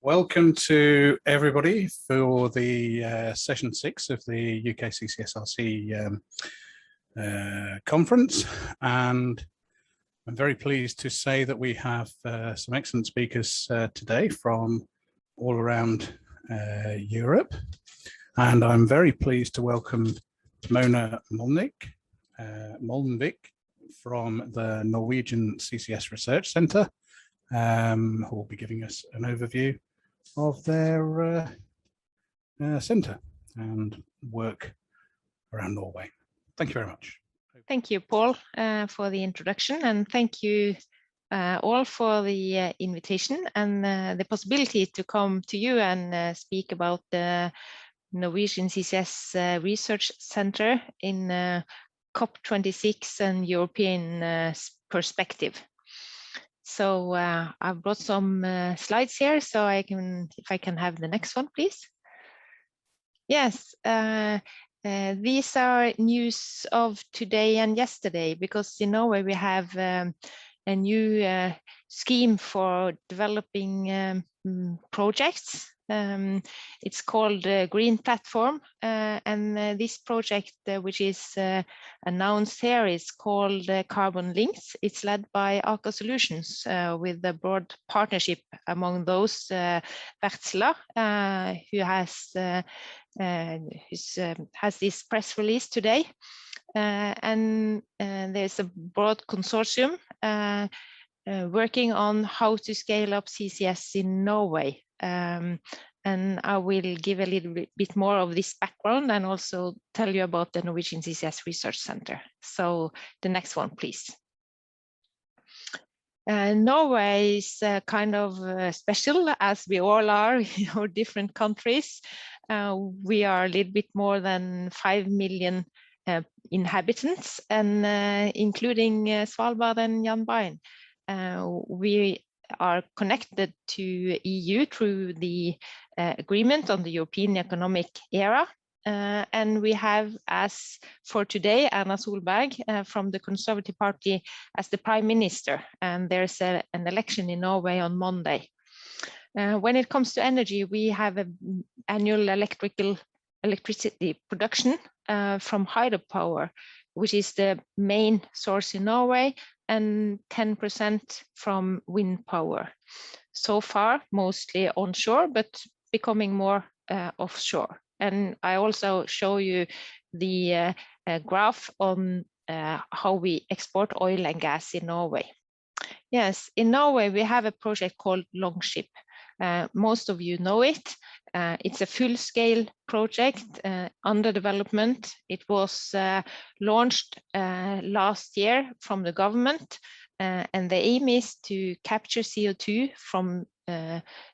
Welcome to everybody for the session 6 of the UKCCSRC conference, and I'm very pleased to say that we have some excellent speakers today from all around Europe, and I'm very pleased to welcome Mona Mølnvik from the Norwegian CCS Research Centre, who will be giving us an overview of their centre and work around Norway. Thank you very much. Thank you, Paul, for the introduction, and thank you all for the invitation and the possibility to come to you and speak about the Norwegian CCS Research Centre in COP26 and European perspective. So I've brought some slides here, so if I can have the next one, please. Yes, these are news of today and yesterday, because in Norway we have a new scheme for developing projects. It's called Green Platform, and this project, which is announced here, is called Carbon Links. It's led by Aker Solutions with a broad partnership among those Wärtsilä, who has this press release today, and there's a broad consortium working on how to scale up CCS in Norway. And I will give a little bit more of this background and also tell you about the Norwegian CCS Research Centre. So the next one, please. Norway is kind of special, as we all are in our different countries. We are a little bit more than 5 million inhabitants, and including Svalbard and Jan Mayen. We are connected to EU through the agreement on the European Economic Area, and we have, as for today, Erna Solberg from the Conservative Party as the Prime Minister, and there's an election in Norway on Monday. When it comes to energy, we have an annual electricity production from hydropower, which is the main source in Norway, and 10% from wind power. So far, mostly onshore, but becoming more offshore. And I also show you the graph on how we export oil and gas in Norway. Yes, in Norway, we have a project called Longship. Most of you know it. It's a full-scale project under development. It was launched last year from the government, and the aim is to capture CO2 from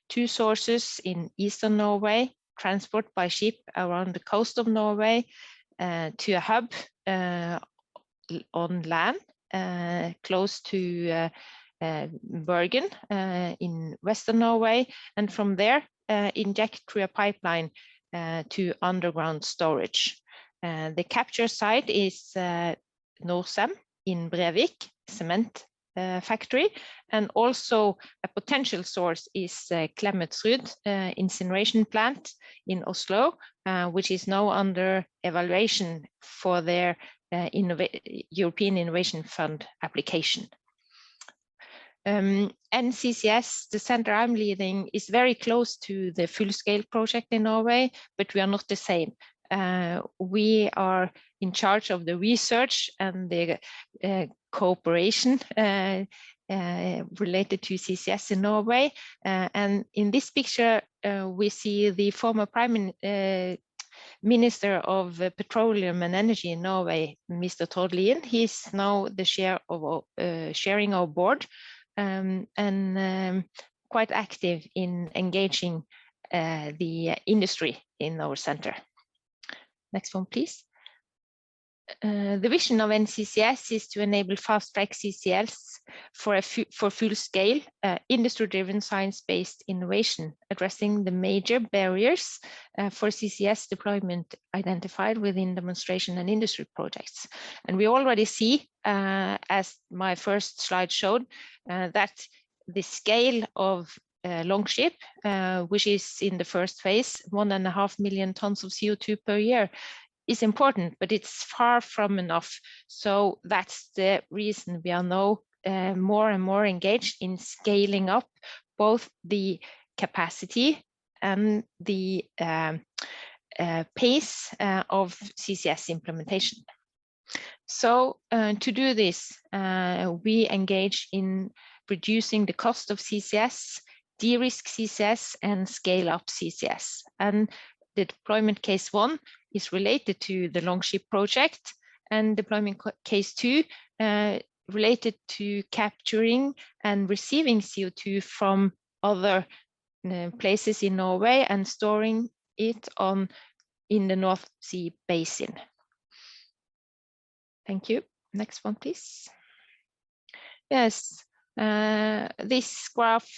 2 sources in eastern Norway, transport by ship around the coast of Norway to a hub on land close to Bergen in western Norway, and from there inject through a pipeline to underground storage. The capture site is Norcem in Brevik cement factory, and also a potential source is Klemetsrud incineration plant in Oslo, which is now under evaluation for their European Innovation Fund application. NCCS, the center I'm leading, is very close to the full-scale project in Norway, but we are not the same. We are in charge of the research and the cooperation related to CCS in Norway. And in this picture, we see the former Prime Minister of Petroleum and Energy in Norway, Mr. Tord Lien. He's now the chair of sharing our board, and quite active in engaging the industry in our center. Next one, please. The vision of NCCS is to enable fast-track CCS for full-scale, industry-driven, science-based innovation, addressing the major barriers for CCS deployment identified within demonstration and industry projects. And we already see, as my first slide showed, that the scale of Longship, which is in the first phase, 1.5 million tons of CO2 per year, is important, but it's far from enough. So that's the reason we are now more and more engaged in scaling up both the capacity and the pace of CCS implementation. So to do this, we engage in reducing the cost of CCS, de-risk CCS, and scale up CCS. And the deployment case 1 is related to the Longship project, and deployment case 2 related to capturing and receiving CO2 from other places in Norway and storing it in the North Sea basin. Thank you. Next one, please. Yes. This graph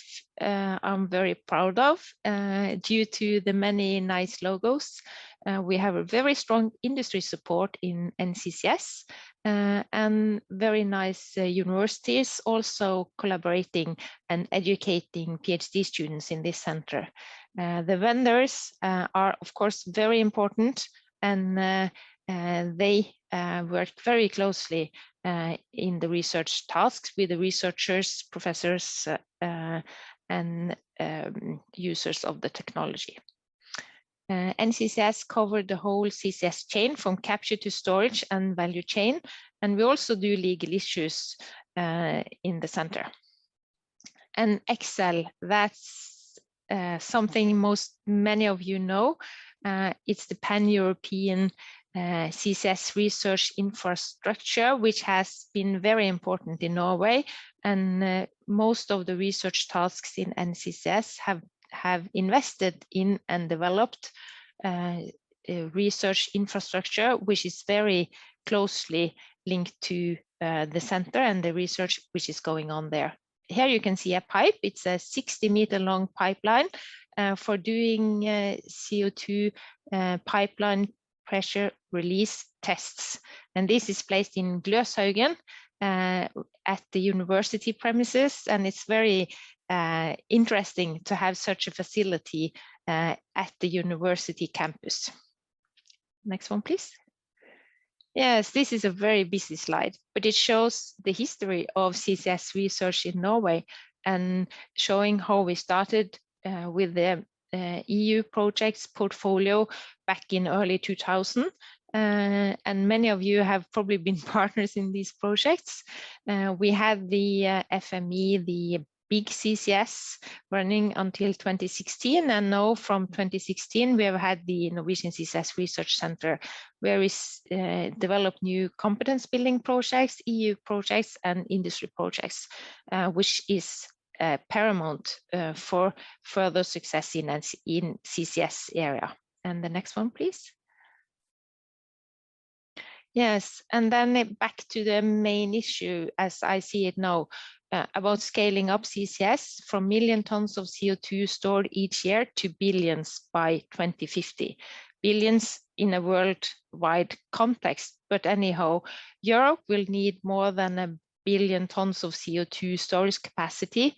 I'm very proud of due to the many nice logos. We have a very strong industry support in NCCS and very nice universities also collaborating and educating PhD students in this center. The vendors are of course very important, and they work very closely in the research tasks with the researchers, professors, and users of the technology. NCCS covered the whole CCS chain from capture to storage and value chain, and we also do legal issues in the center. And Excel, that's something many of you know. It's the pan-European CCS research infrastructure, which has been very important in Norway, and most of the research tasks in NCCS have invested in and developed research infrastructure, which is very closely linked to the center and the research which is going on there. Here you can see a pipe. It's a 60-meter long pipeline for doing CO2 pipeline pressure release tests. And this is placed in Gløshaugen at the university premises, and it's very interesting to have such a facility at the university campus. Next one, please. Yes, this is a very busy slide, but it shows the history of CCS research in Norway and showing how we started with the EU projects portfolio back in early 2000. And many of you have probably been partners in these projects. We had the FME, the big CCS running until 2016, and now from 2016 we have had the Norwegian CCS Research Center, where we develop new competence building projects, EU projects, and industry projects, which is paramount for further success in CCS area. And the next one, please. Yes, and then back to the main issue as I see it now, about scaling up CCS from million tons of CO2 stored each year to billions by 2050. Billions in a worldwide context, but anyhow, Europe will need more than 1 billion tons of CO2 storage capacity,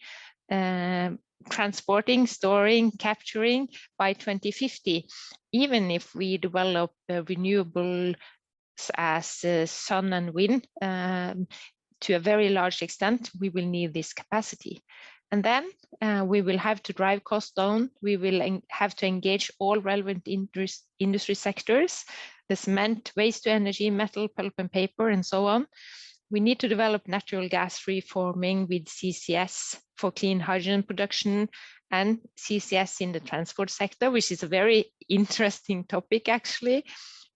transporting, storing, capturing by 2050, even if we develop renewables as sun and wind to a very large extent, we will need this capacity. And then we will have to drive costs down. We will have to engage all relevant industry sectors, the cement, waste to energy, metal, pulp and paper, and so on. We need to develop natural gas reforming with CCS for clean hydrogen production and CCS in the transport sector, which is a very interesting topic actually.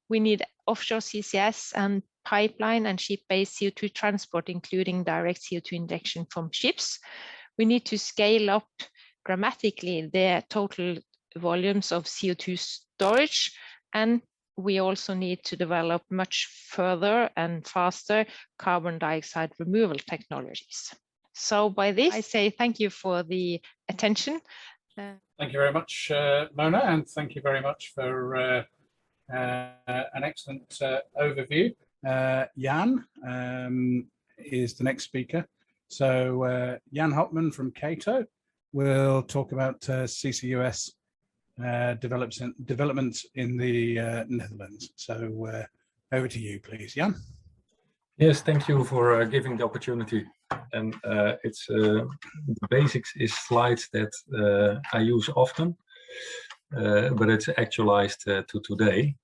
We need offshore CCS and pipeline and ship-based CO2 transport, including direct CO2 injection from ships. We need to scale up dramatically the total volumes of CO2 storage, and we also need to develop much further and faster carbon dioxide removal technologies. So by this, I say thank you for the attention. Thank you very much, Mona, and thank you very much for an excellent overview. Jan is the next speaker. So Jan Hopman from CATO will talk about CCUS developments in the Netherlands. So over to you, please, Jan. Yes, thank you for giving the opportunity. And it's the basics is slides that I use often, but it's actualized to today.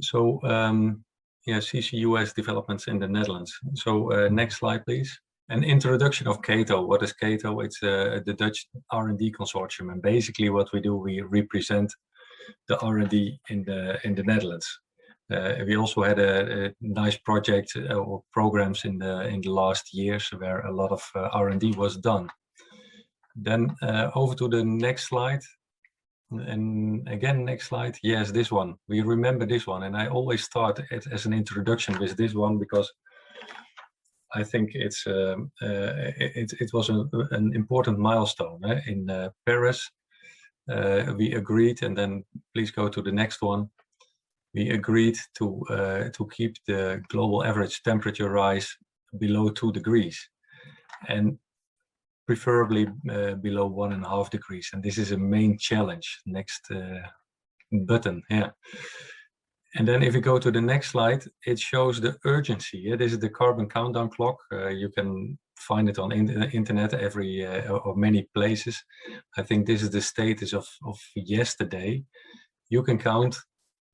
So yeah, CCUS developments in the Netherlands. So next slide, please. An introduction of CATO. What is CATO? It's the Dutch R&D consortium, and basically what we do, we represent the R&D in the Netherlands. We also had a nice project or programs in the last years where a lot of R&D was done. Then over to the next slide. And again, next slide. Yes, this one. We remember this one, and I always start it as an introduction with this one because I think it was an important milestone in Paris. We agreed, and then please go to the next one. We agreed to keep the global average temperature rise below 2 degrees, and preferably below 1.5 degrees. And this is a main challenge. Next button, yeah. And then if we go to the next slide, it shows the urgency. Yeah? This is the carbon countdown clock. You can find it on internet or many places. I think this is the status of yesterday. You can count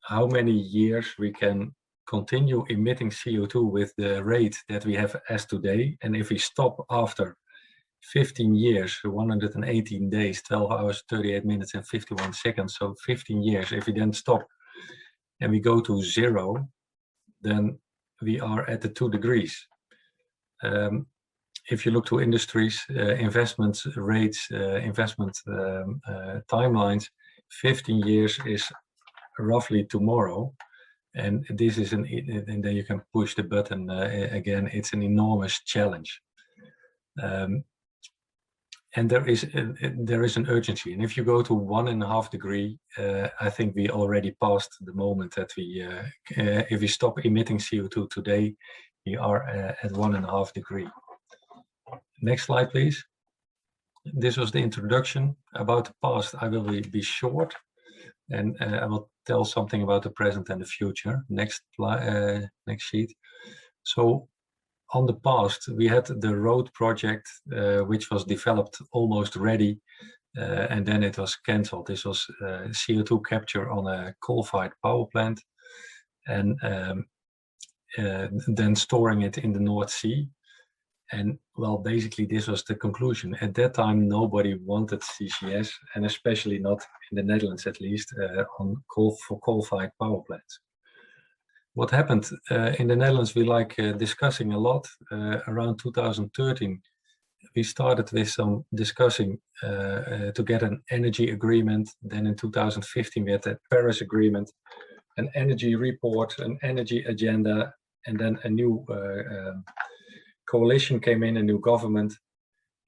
how many years we can continue emitting CO2 with the rate that we have as today. And if we stop after 15 years, 118 days, 12 hours, 38 minutes and 51 seconds. So 15 years, if we then stop and we go to 0, then we are at the 2 degrees. If you look to industries, investment rates, investment timelines, 15 years is roughly tomorrow. And this is and then you can push the button again. It's an enormous challenge. And there is an urgency. And if you go to 1.5 degree, I think we already passed the moment that we, if we stop emitting CO2 today, we are at 1.5 degree. Next slide, please. This was the introduction. About the past, I will be short, and I will tell something about the present and the future. Next sheet. So, on the past, we had the road project, which was developed almost ready, and then it was cancelled. This was CO2 capture on a coal-fired power plant, and then storing it in the North Sea. And well, basically, this was the conclusion. At that time, nobody wanted CCS, and especially not in the Netherlands, at least, for coal-fired power plants. What happened in the Netherlands, we like discussing a lot. Around 2013, we started with some discussing to get an energy agreement. Then in 2015, we had the Paris Agreement, an energy report, an energy agenda, and then a new coalition came in, a new government.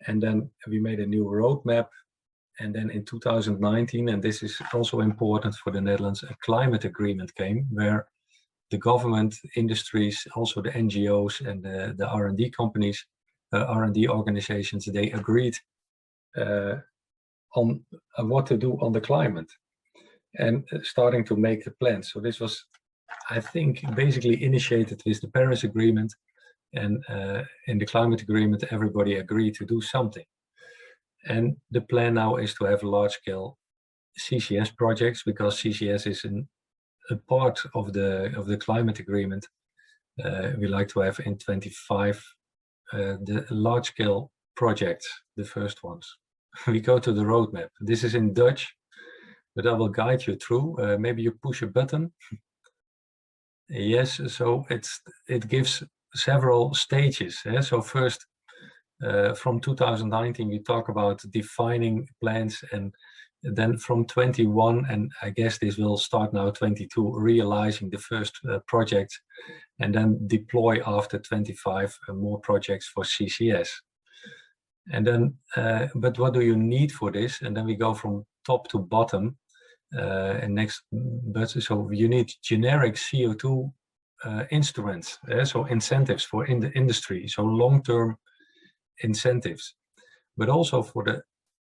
And then we made a new roadmap. And then in 2019, and this is also important for the Netherlands, a climate agreement came where the government, industries, also the NGOs and the R&D companies, R&D organizations, they agreed on what to do on the climate and starting to make the plans. So this was, I think, basically initiated with the Paris Agreement, and in the climate agreement, everybody agreed to do something. And the plan now is to have large-scale CCS projects, because CCS is a part of the climate agreement. We like to have in 25 the large-scale projects, the first ones. We go to the roadmap. This is in Dutch, but I will guide you through. Maybe you push a button. Yes, so it gives several stages. So first, From 2019, we talk about defining plans, and then from 21, and I guess this will start now 22, realizing the first projects, and then deploy after 25 more projects for CCS. And then, but what do you need for this? And then we go from top to bottom. And next, but so you need generic CO2 instruments, so incentives for in the industry, so long-term incentives, but also for the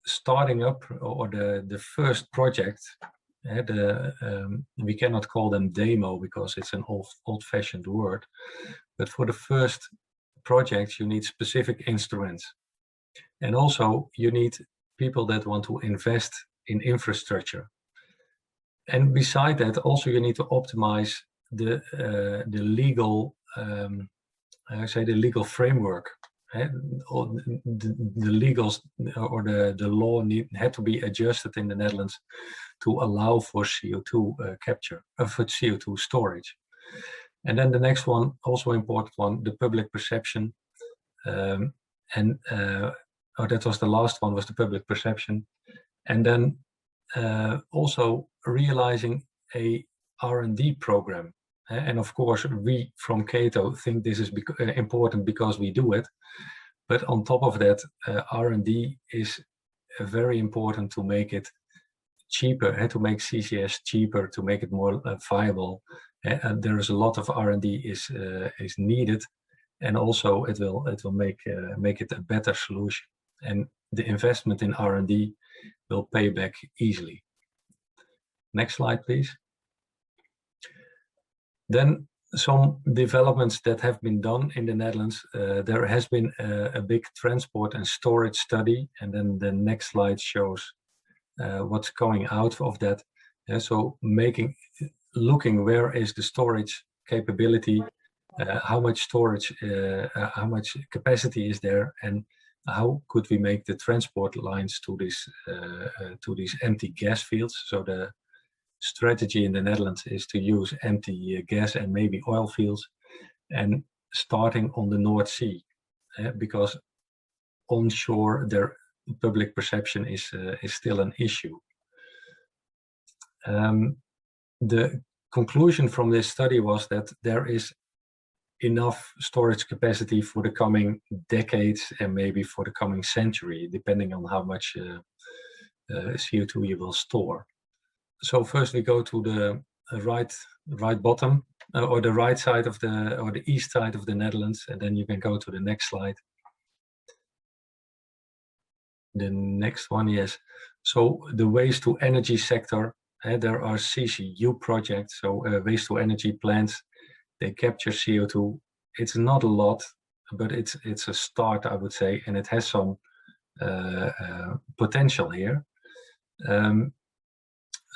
starting up or the first project. We cannot call them demo because it's an old-fashioned word, but for the first projects you need specific instruments, and also you need people that want to invest in infrastructure. And beside that, also you need to optimize the legal, the legal framework. Or the legals or the law had to be adjusted in the Netherlands to allow for CO2 capture, for CO2 storage. And then the next one, also important one, the public perception. That was the last one, was the public perception. And then also realizing a R&D program. And of course, we from CATO think this is important because we do it. But on top of that, R&D is very important to make it cheaper, to make CCS cheaper, to make it more viable. And there is a lot of R&D is needed, and also it will make it a better solution. And the investment in R&D will pay back easily. Next slide, please. Then some developments that have been done in the Netherlands. There has been a big transport and storage study, and then the next slide shows what's coming out of that. So looking where is the storage capability, how much storage, how much capacity is there, and how could we make the transport lines to these empty gas fields. So the strategy in the Netherlands is to use empty gas and maybe oil fields, and starting on the North Sea, because onshore their public perception is still an issue. The conclusion from this study was that there is enough storage capacity for the coming decades and maybe for the coming century, depending on how much CO2 you will store. So first we go to the right bottom, or the right side of the east side of the Netherlands, and then you can go to the next slide. The next one, yes. So the waste to energy sector, there are CCU projects, so waste to energy plants. They capture CO2. It's not a lot, but it's a start, I would say, and it has some potential here.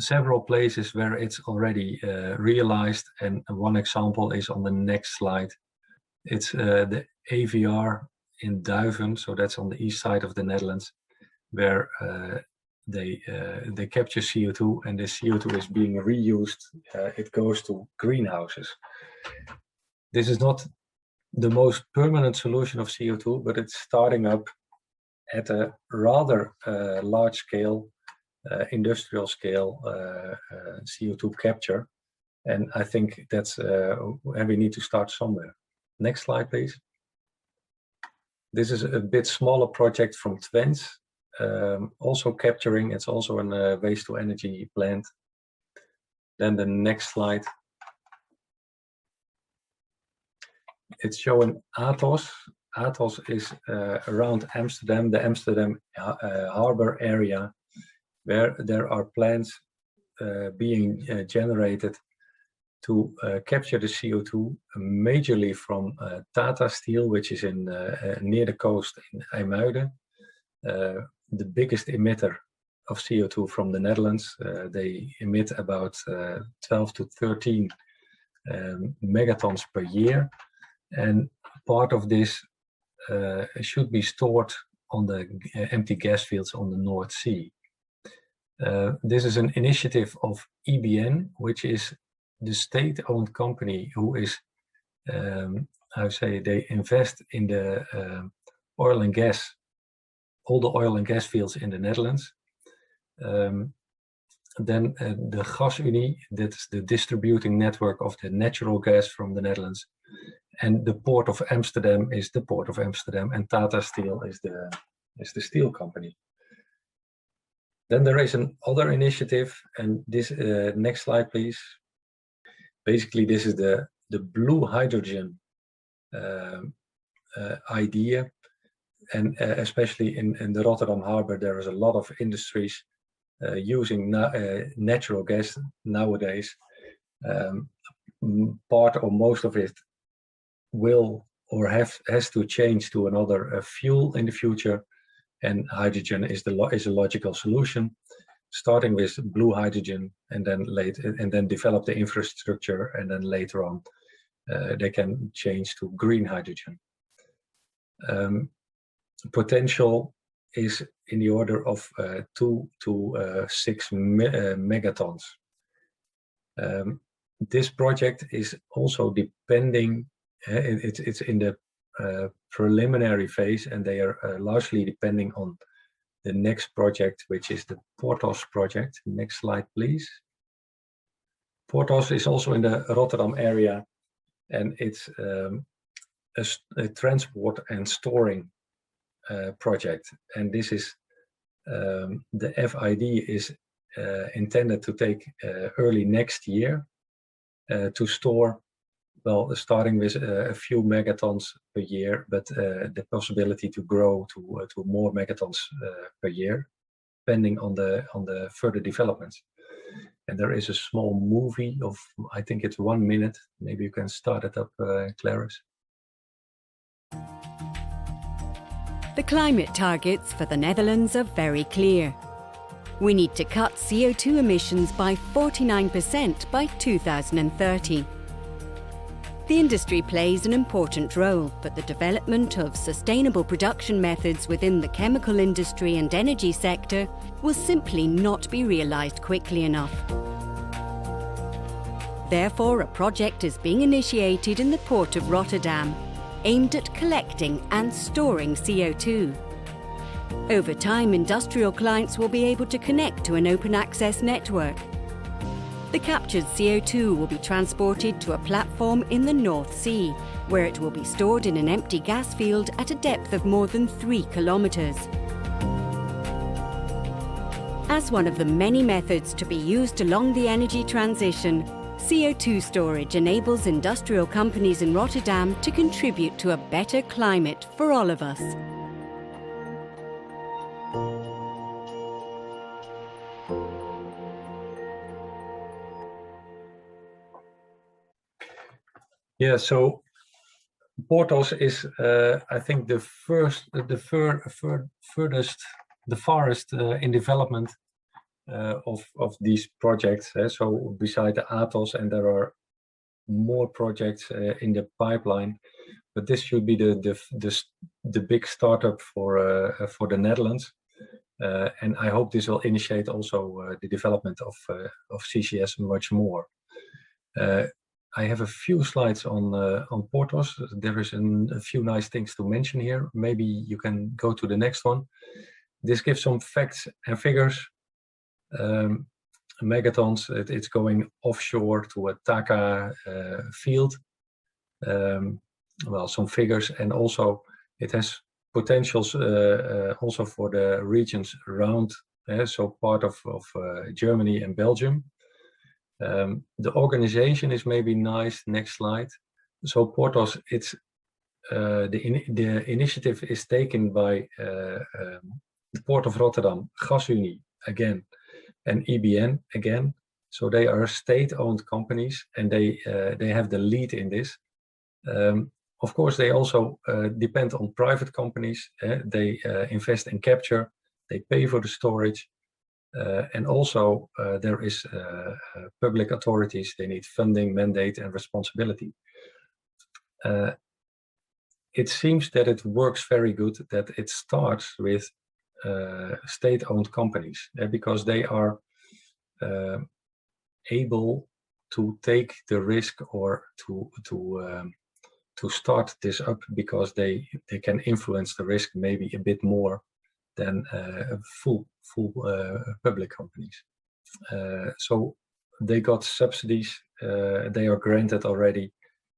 Several places where it's already realized, and one example is on the next slide. It's the AVR in Duiven, so that's on the east side of the Netherlands, where they capture CO2, and the CO2 is being reused. It goes to greenhouses. This is not the most permanent solution of CO2, but it's starting up at a rather large scale, industrial scale CO2 capture, and I think that's and we need to start somewhere. Next slide, please. This is a bit smaller project from Twents, also capturing. It's also a waste to energy plant. Then the next slide. It's showing Athos. Athos is around Amsterdam, the Amsterdam harbor area, where there are plants being generated to capture the CO2, majorly from Tata Steel, which is in near the coast in IJmuiden, the biggest emitter of CO2 from the Netherlands. They emit about 12 to 13 megatons per year, and part of this should be stored on the empty gas fields on the North Sea. This is an initiative of EBN, which is the state-owned company who is, I would say, they invest in the oil and gas, all the oil and gas fields in the Netherlands. Then the GasUnie, that's the distributing network of the natural gas from the Netherlands. And the Port of Amsterdam is the Port of Amsterdam, and Tata Steel is the steel company. Then there is another initiative, and this next slide, please. Basically, this is the blue hydrogen idea, and especially in the Rotterdam harbor, there is a lot of industries using natural gas nowadays. Part or most of it will or has to change to another fuel in the future, and hydrogen is a logical solution, starting with blue hydrogen and then develop the infrastructure, and then later on they can change to green hydrogen. Potential is in the order of 2 to 6 megatons. This project is also depending, it's in the preliminary phase, and they are largely depending on the next project, which is the Porthos project. Next slide, please. Porthos is also in the Rotterdam area, and it's a transport and storing project. And this is the FID is intended to take early next year to store, well, starting with a few megatons per year, but the possibility to grow to more megatons per year, depending on the further developments. And there is a small movie of, I think it's 1 minute. Maybe you can start it up, Clarice. The climate targets for the Netherlands are very clear. We need to cut CO2 emissions by 49% by 2030. The industry plays an important role, but the development of sustainable production methods within the chemical industry and energy sector will simply not be realised quickly enough. Therefore, a project is being initiated in the port of Rotterdam, aimed at collecting and storing CO2. Over time, industrial clients will be able to connect to an open access network. The captured CO2 will be transported to a platform in the North Sea, where it will be stored in an empty gas field at a depth of more than 3 kilometers. As one of the many methods to be used along the energy transition, CO2 storage enables industrial companies in Rotterdam to contribute to a better climate for all of us. Yeah, so Porthos is, I think, the farthest in development of these projects. So beside the Athos, and there are more projects in the pipeline, but this should be the big startup for the Netherlands, and I hope this will initiate also the development of CCS much more. I have a few slides on Porthos. There is a few nice things to mention here. Maybe you can go to the next one. This gives some facts and figures. Megatons, it's going offshore to a Taka field. Well, some figures, and also it has potentials also for the regions around, so part of Germany and Belgium. The organization is maybe nice. Next slide. So Porthos, it's the initiative is taken by the Port of Rotterdam, GasUnie again, and EBN again. So they are state-owned companies, and they have the lead in this. Of course, they also depend on private companies. They invest in capture. They pay for the storage. And also there is public authorities. They need funding, mandate, and responsibility. It seems that it works very good, that it starts with state-owned companies, because they are able to take the risk or to to start this up because they can influence the risk maybe a bit more than full public companies. So they got subsidies. They are granted already.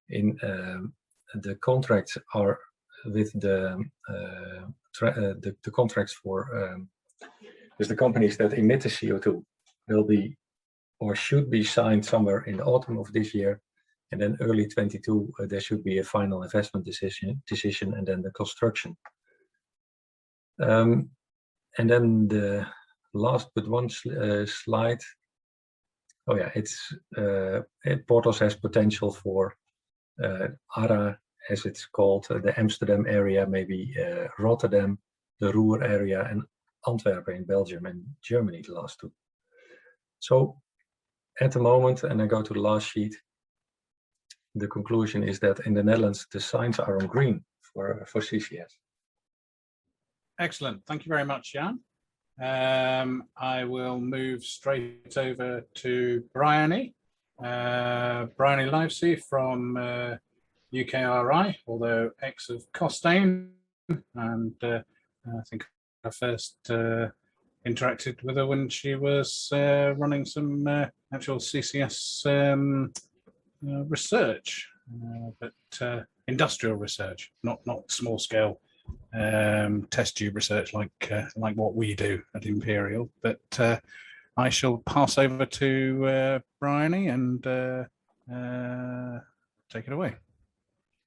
In the contracts are with the contracts for with the companies that emit the CO2 will be or should be signed somewhere in the autumn of this year, and then early 22 there should be a final investment decision, and then the construction. And then the last but one slide. Oh yeah, it's Porthos has potential for ARA, as it's called, the Amsterdam area, maybe Rotterdam, the Ruhr area, and Antwerp in Belgium and Germany, the last two. So at the moment, and I go to the last sheet, the conclusion is that in the Netherlands, the signs are on green for CCS. Excellent. Thank you very much, Jan. I will move straight over to Bryony. Bryony Livesey from UKRI, although ex of Costain, and I think I first interacted with her when she was running some actual CCS research, but industrial research, not small scale test tube research like what we do at Imperial. But I shall pass over to Bryony and take it away.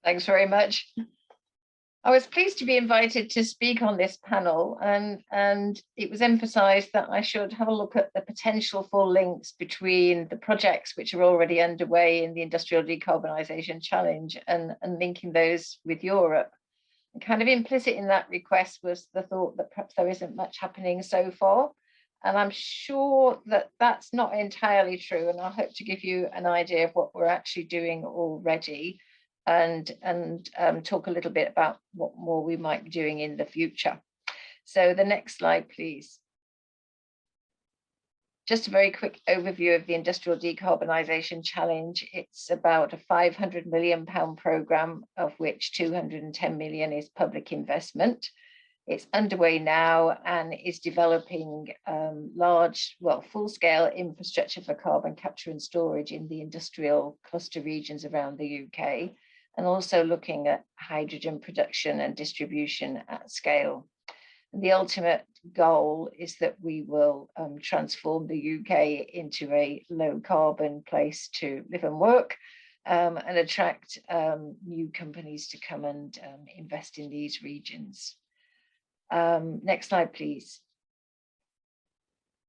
Thanks very much. I was pleased to be invited to speak on this panel, and it was emphasised that I should have a look at the potential for links between the projects which are already underway in the Industrial Decarbonisation Challenge and linking those with Europe. And kind of implicit in that request was the thought that perhaps there isn't much happening so far. And I'm sure that that's not entirely true, and I hope to give you an idea of what we're actually doing already, and talk a little bit about what more we might be doing in the future. So the next slide, please. Just a very quick overview of the Industrial Decarbonisation Challenge. It's about a £500 million programme, of which 210 million is public investment. It's underway now and is developing full-scale infrastructure for carbon capture and storage in the industrial cluster regions around the UK, and also looking at hydrogen production and distribution at scale. And the ultimate goal is that we will transform the UK into a low-carbon place to live and work, and attract new companies to come and invest in these regions. Next slide, please.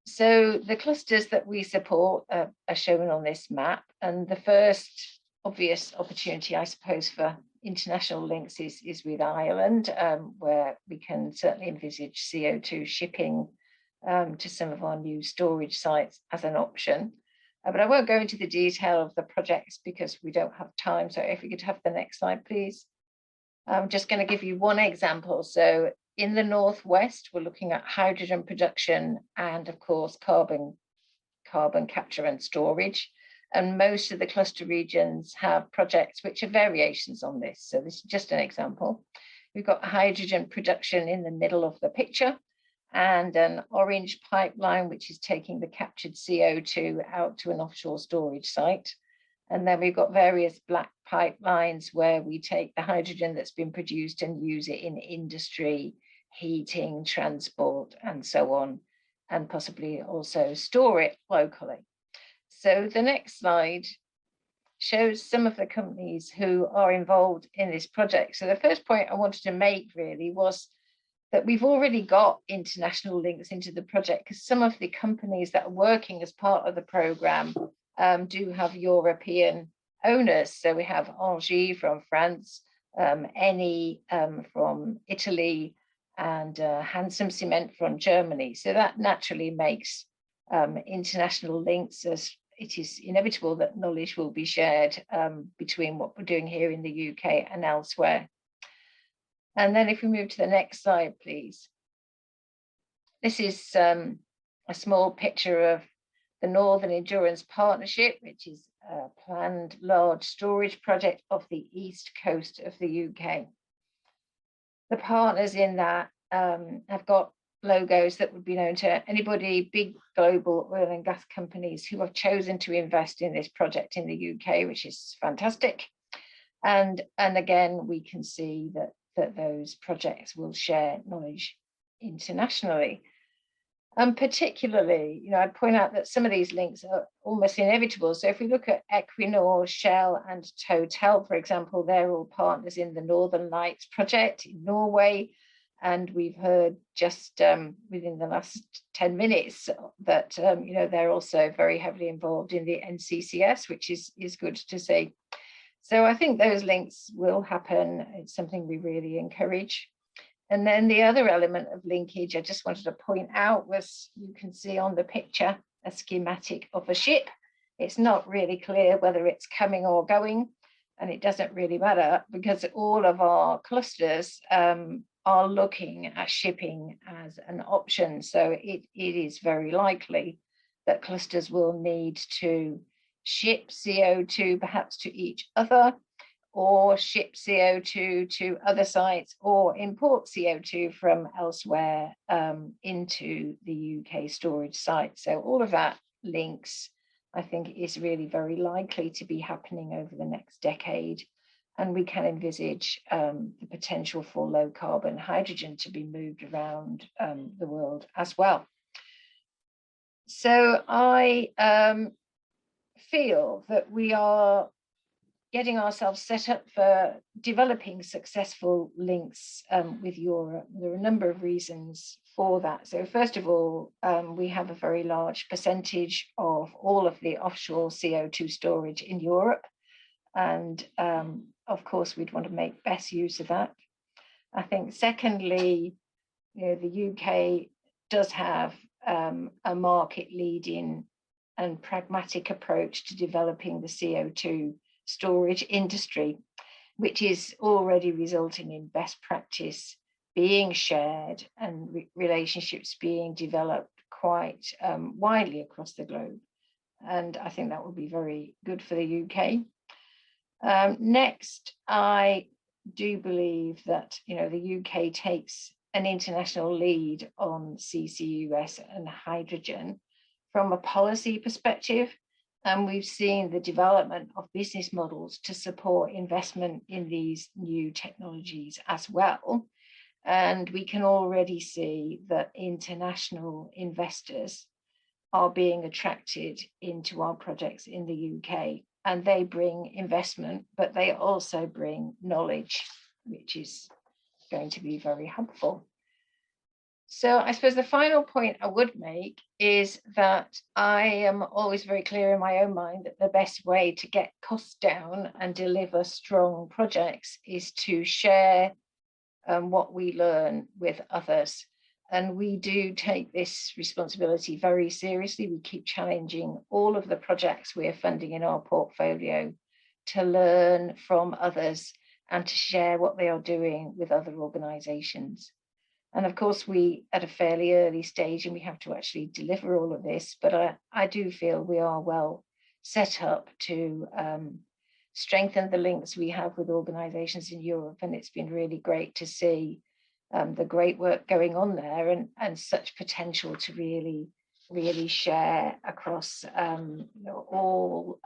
So the clusters that we support are shown on this map, and the first obvious opportunity, I suppose, for international links is with Ireland, where we can certainly envisage CO2 shipping to some of our new storage sites as an option. But I won't go into the detail of the projects because we don't have time. So if we could have the next slide, please. I'm just going to give you one example. So in the Northwest, we're looking at hydrogen production and, of course, carbon capture and storage. And most of the cluster regions have projects which are variations on this. So this is just an example. We've got hydrogen production in the middle of the picture, and an orange pipeline, which is taking the captured CO2 out to an offshore storage site. And then we've got various black pipelines where we take the hydrogen that's been produced and use it in industry, heating, transport, and so on, and possibly also store it locally. So the next slide shows some of the companies who are involved in this project. So the first point I wanted to make really was that we've already got international links into the project, because some of the companies that are working as part of the programme do have European owners. So we have Engie from France, Eni from Italy, and Handsome Cement from Germany. So that naturally makes international links, as it is inevitable that knowledge will be shared between what we're doing here in the UK and elsewhere. And then if we move to the next slide, please. This is a small picture of the Northern Endurance Partnership, which is a planned large storage project off the east coast of the UK. The partners in that have got logos that would be known to anybody, big global oil and gas companies who have chosen to invest in this project in the UK, which is fantastic. And again, we can see that those projects will share knowledge internationally. And particularly, I point out that some of these links are almost inevitable. So if we look at Equinor, Shell and Total, for example, they're all partners in the Northern Lights project in Norway. And we've heard just within the last 10 minutes that, they're also very heavily involved in the NCCS, which is good to see. So I think those links will happen. It's something we really encourage. And then the other element of linkage I just wanted to point out was, you can see on the picture a schematic of a ship. It's not really clear whether it's coming or going, and it doesn't really matter because all of our clusters are looking at shipping as an option. So it is very likely that clusters will need to ship CO2 perhaps to each other, or ship CO2 to other sites, or import CO2 from elsewhere into the UK storage site. So all of that links, I think, is really very likely to be happening over the next decade. And we can envisage the potential for low carbon hydrogen to be moved around the world as well. So I feel that we are getting ourselves set up for developing successful links with Europe. There are a number of reasons for that. So first of all, we have a very large percentage of all of the offshore CO2 storage in Europe. And of course, we'd want to make best use of that. I think secondly, the UK does have a market leading and pragmatic approach to developing the CO2 storage industry, which is already resulting in best practice being shared and relationships being developed quite widely across the globe. And I think that would be very good for the UK. Next, I do believe that the UK takes an international lead on CCUS and hydrogen from a policy perspective. And we've seen the development of business models to support investment in these new technologies as well. And we can already see that international investors are being attracted into our projects in the UK. And they bring investment, but they also bring knowledge, which is going to be very helpful. So I suppose the final point I would make is that I am always very clear in my own mind that the best way to get costs down and deliver strong projects is to share what we learn with others. And we do take this responsibility very seriously. We keep challenging all of the projects we're funding in our portfolio to learn from others and to share what they are doing with other organisations. And of course, we at a fairly early stage, and we have to actually deliver all of this, but I do feel we are well set up to strengthen the links we have with organisations in Europe. And it's been really great to see the great work going on there and such potential to really share across all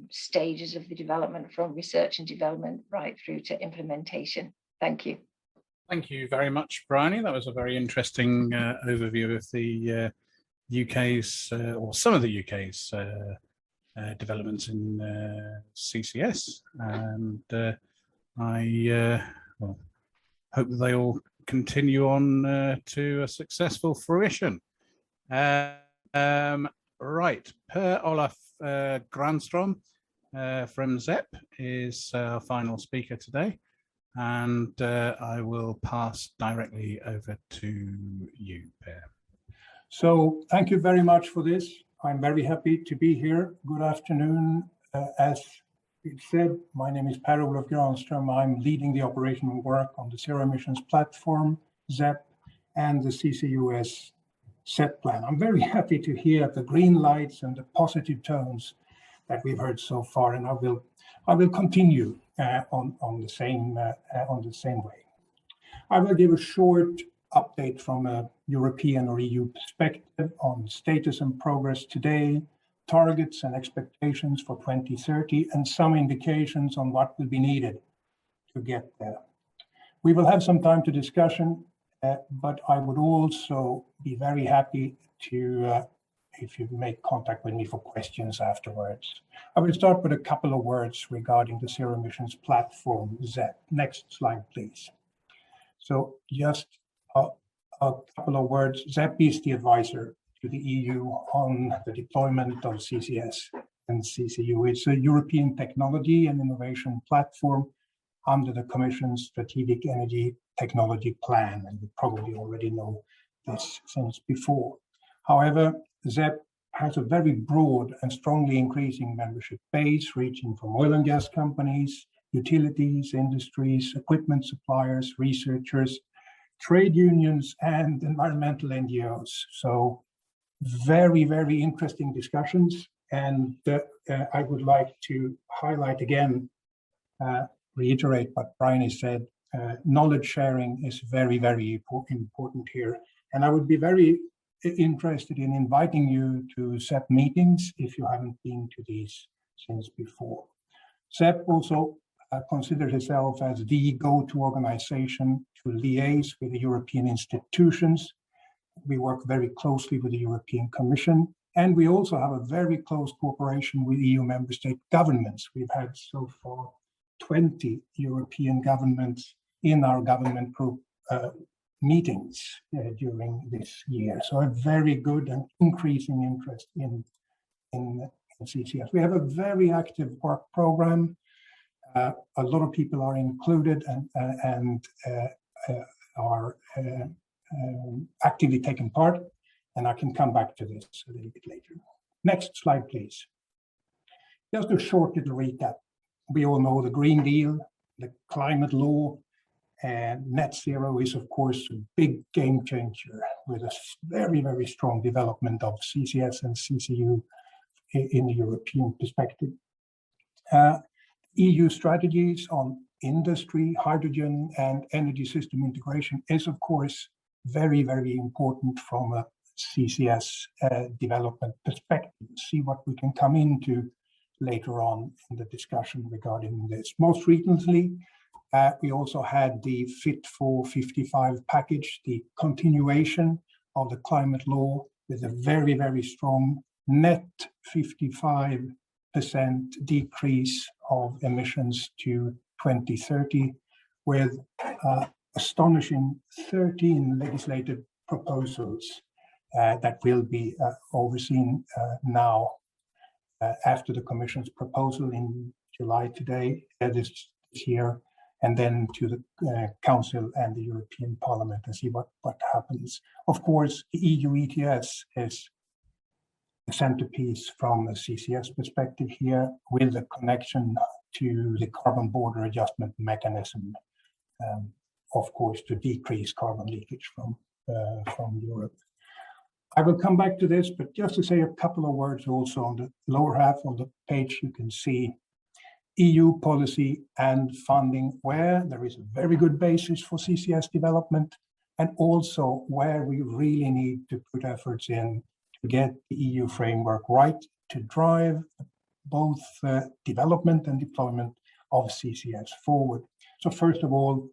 stages of the development, from research and development right through to implementation. Thank you. Thank you very much, Bryony. That was a very interesting overview of the UK's, or some of the UK's developments in CCS. And I hope that they all continue on to a successful fruition. Right, Per-Olof Granström from ZEP is our final speaker today. And I will pass directly over to you, Per. So thank you very much for this. I'm very happy to be here. Good afternoon. As it said, my name is Per-Olof Granström. I'm leading the operational work on the Zero Emissions Platform, ZEP, and the CCUS set plan. I'm very happy to hear the green lights and the positive tones that we've heard so far, and I will continue on the same way. I will give a short update from a European or EU perspective on status and progress today, targets and expectations for 2030, and some indications on what will be needed to get there. We will have some time to discussion, but I would also be very happy to, if you make contact with me for questions afterwards. I will start with a couple of words regarding the zero emissions platform, ZEP. Next slide, please. So just a couple of words. ZEP is the advisor to the EU on the deployment of CCS and CCU. It's a European technology and innovation platform under the Commission's Strategic Energy Technology Plan, and you probably already know this since before. However, ZEP has a very broad and strongly increasing membership base, reaching from oil and gas companies, utilities, industries, equipment suppliers, researchers, trade unions, and environmental NGOs. So very, very interesting discussions. And I would like to highlight again, reiterate what Bryony said, knowledge sharing is very, very important here. And I would be very interested in inviting you to ZEP meetings if you haven't been to these since before. ZEP also considers itself as the go-to organization to liaise with the European institutions. We work very closely with the European Commission, and we also have a very close cooperation with EU member state governments. We've had so far 20 European governments in our government group meetings during this year. So a very good and increasing interest in CCS. We have a very active work program. A lot of people are included and are actively taking part, and I can come back to this a little bit later. Next slide, please. Just a short little recap. We all know the Green Deal, the climate law, and net zero is, of course, a big game changer with a very, very strong development of CCS and CCU in the European perspective. EU strategies on industry, hydrogen, and energy system integration is, of course, very, very important from a CCS development perspective. See what we can come into later on in the discussion regarding this. Most recently, we also had the Fit for 55 package, the continuation of the climate law with a very, very strong net 55% decrease of emissions to 2030, with astonishing 13 legislative proposals that will be overseen now after the Commission's proposal in July this year, and then to the Council and the European Parliament and see what happens. Of course, the EU ETS is the centerpiece from a CCS perspective here, with the connection to the carbon border adjustment mechanism, of course, to decrease carbon leakage from Europe. I will come back to this, but just to say a couple of words also on the lower half of the page, you can see EU policy and funding, where there is a very good basis for CCS development, and also where we really need to put efforts in to get the EU framework right to drive both development and deployment of CCS forward. So first of all,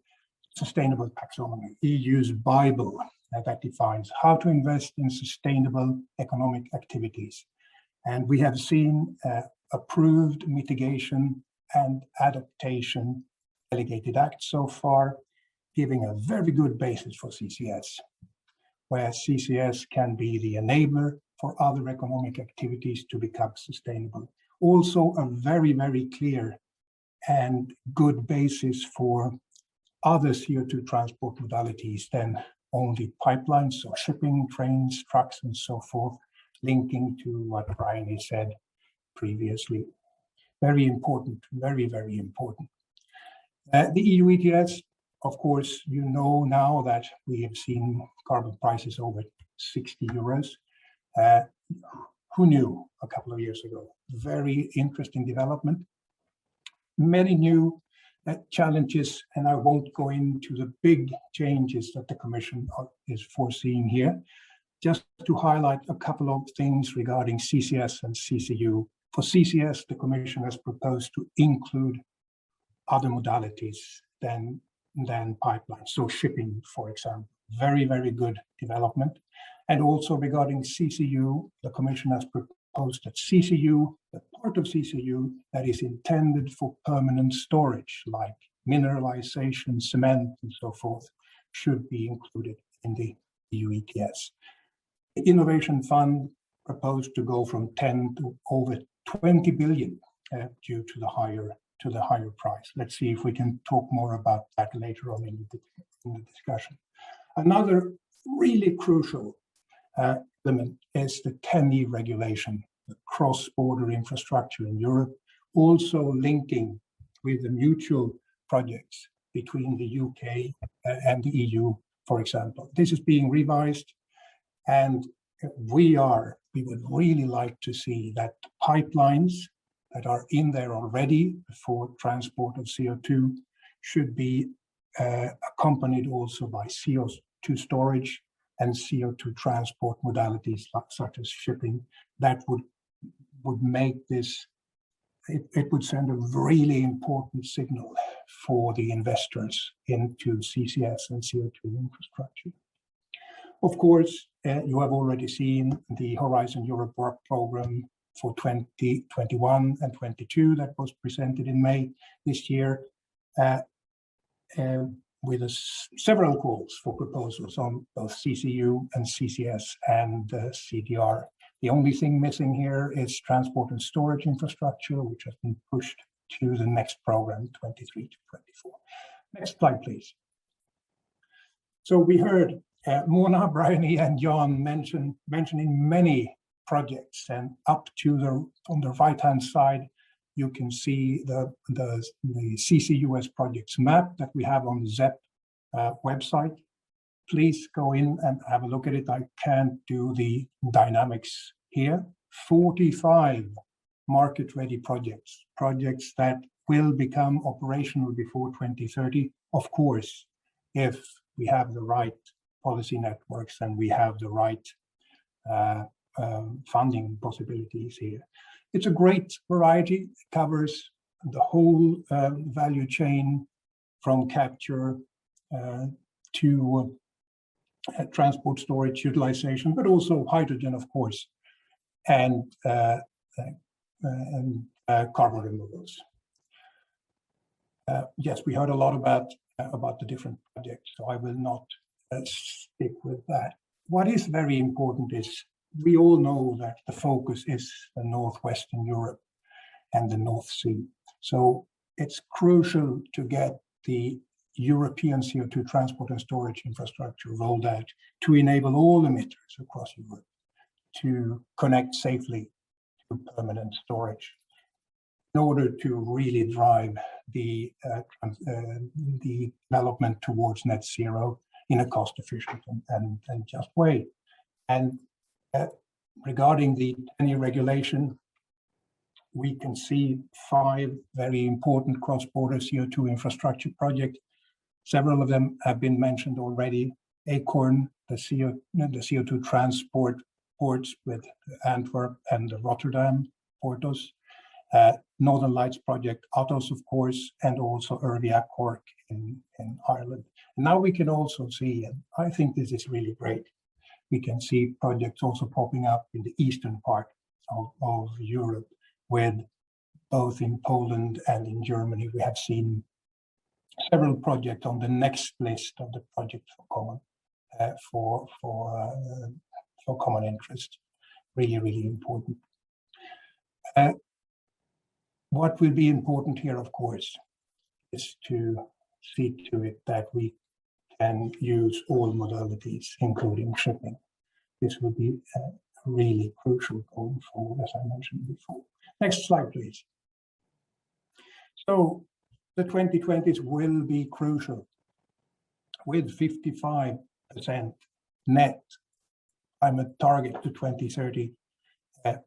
sustainable taxonomy, EU's Bible that defines how to invest in sustainable economic activities. And we have seen approved mitigation and adaptation delegated acts so far, giving a very good basis for CCS, where CCS can be the enabler for other economic activities to become sustainable. Also a very, very clear and good basis for other CO2 transport modalities than only pipelines, so shipping, trains, trucks, and so forth, linking to what Bryony said previously. Very important, very, very important. The EU ETS, of course, you know now that we have seen carbon prices over 60 euros. Who knew a couple of years ago? Very interesting development. Many new challenges, and I won't go into the big changes that the Commission is foreseeing here. Just to highlight a couple of things regarding CCS and CCU. For CCS, the Commission has proposed to include other modalities than pipelines, so shipping, for example. Very, very good development. And also regarding CCU, the Commission has proposed that CCU, the part of CCU that is intended for permanent storage, like mineralization, cement, and so forth, should be included in the EU ETS. The Innovation Fund proposed to go from 10 to over 20 billion due to the higher price. Let's see if we can talk more about that later on in the discussion. Another really crucial element is the 10E regulation, the cross-border infrastructure in Europe, also linking with the mutual projects between the UK and the EU, for example. This is being revised, and we would really like to see that pipelines that are in there already for transport of CO2 should be accompanied also by CO2 storage and CO2 transport modalities such as shipping. That would make this, it would send a really important signal for the investors into CCS and CO2 infrastructure. Of course, you have already seen the Horizon Europe work program for 2021 and 22 that was presented in May this year, with several calls for proposals on both CCU and CCS and CDR. The only thing missing here is transport and storage infrastructure, which has been pushed to the next program, 23 to 24. Next slide, please. So we heard Mona, Bryony, and Jan mentioning many projects, and up to on the right-hand side, you can see the CCUS projects map that we have on the ZEP website. Please go in and have a look at it. I can't do the dynamics here. 45 market-ready projects that will become operational before 2030, of course, if we have the right policy networks and we have the right funding possibilities here. It's a great variety. It covers the whole value chain from capture to transport, storage, utilization, but also hydrogen, of course, and carbon removals. Yes, we heard a lot about the different projects, so I will not stick with that. What is very important is we all know that the focus is the Northwestern Europe and the North Sea. So it's crucial to get the European CO2 transport and storage infrastructure rolled out to enable all emitters across Europe to connect safely to permanent storage in order to really drive the development towards net zero in a cost-efficient and just way. And regarding the NE regulation, we can see 5 very important cross-border CO2 infrastructure projects. Several of them have been mentioned already. Acorn, the CO2 transport ports with Antwerp and the Rotterdam portos. Northern Lights project, Atos, of course, and also Ervia Cork in Ireland. And now we can also see, and I think this is really great, we can see projects also popping up in the eastern part of Europe, with both in Poland and in Germany. We have seen several projects on the next list of the projects for common interest. Really, really important. What will be important here, of course, is to see to it that we can use all modalities, including shipping. This will be really crucial going forward, as I mentioned before. Next slide, please. So the 2020s will be crucial, with 55% net climate target to 2030,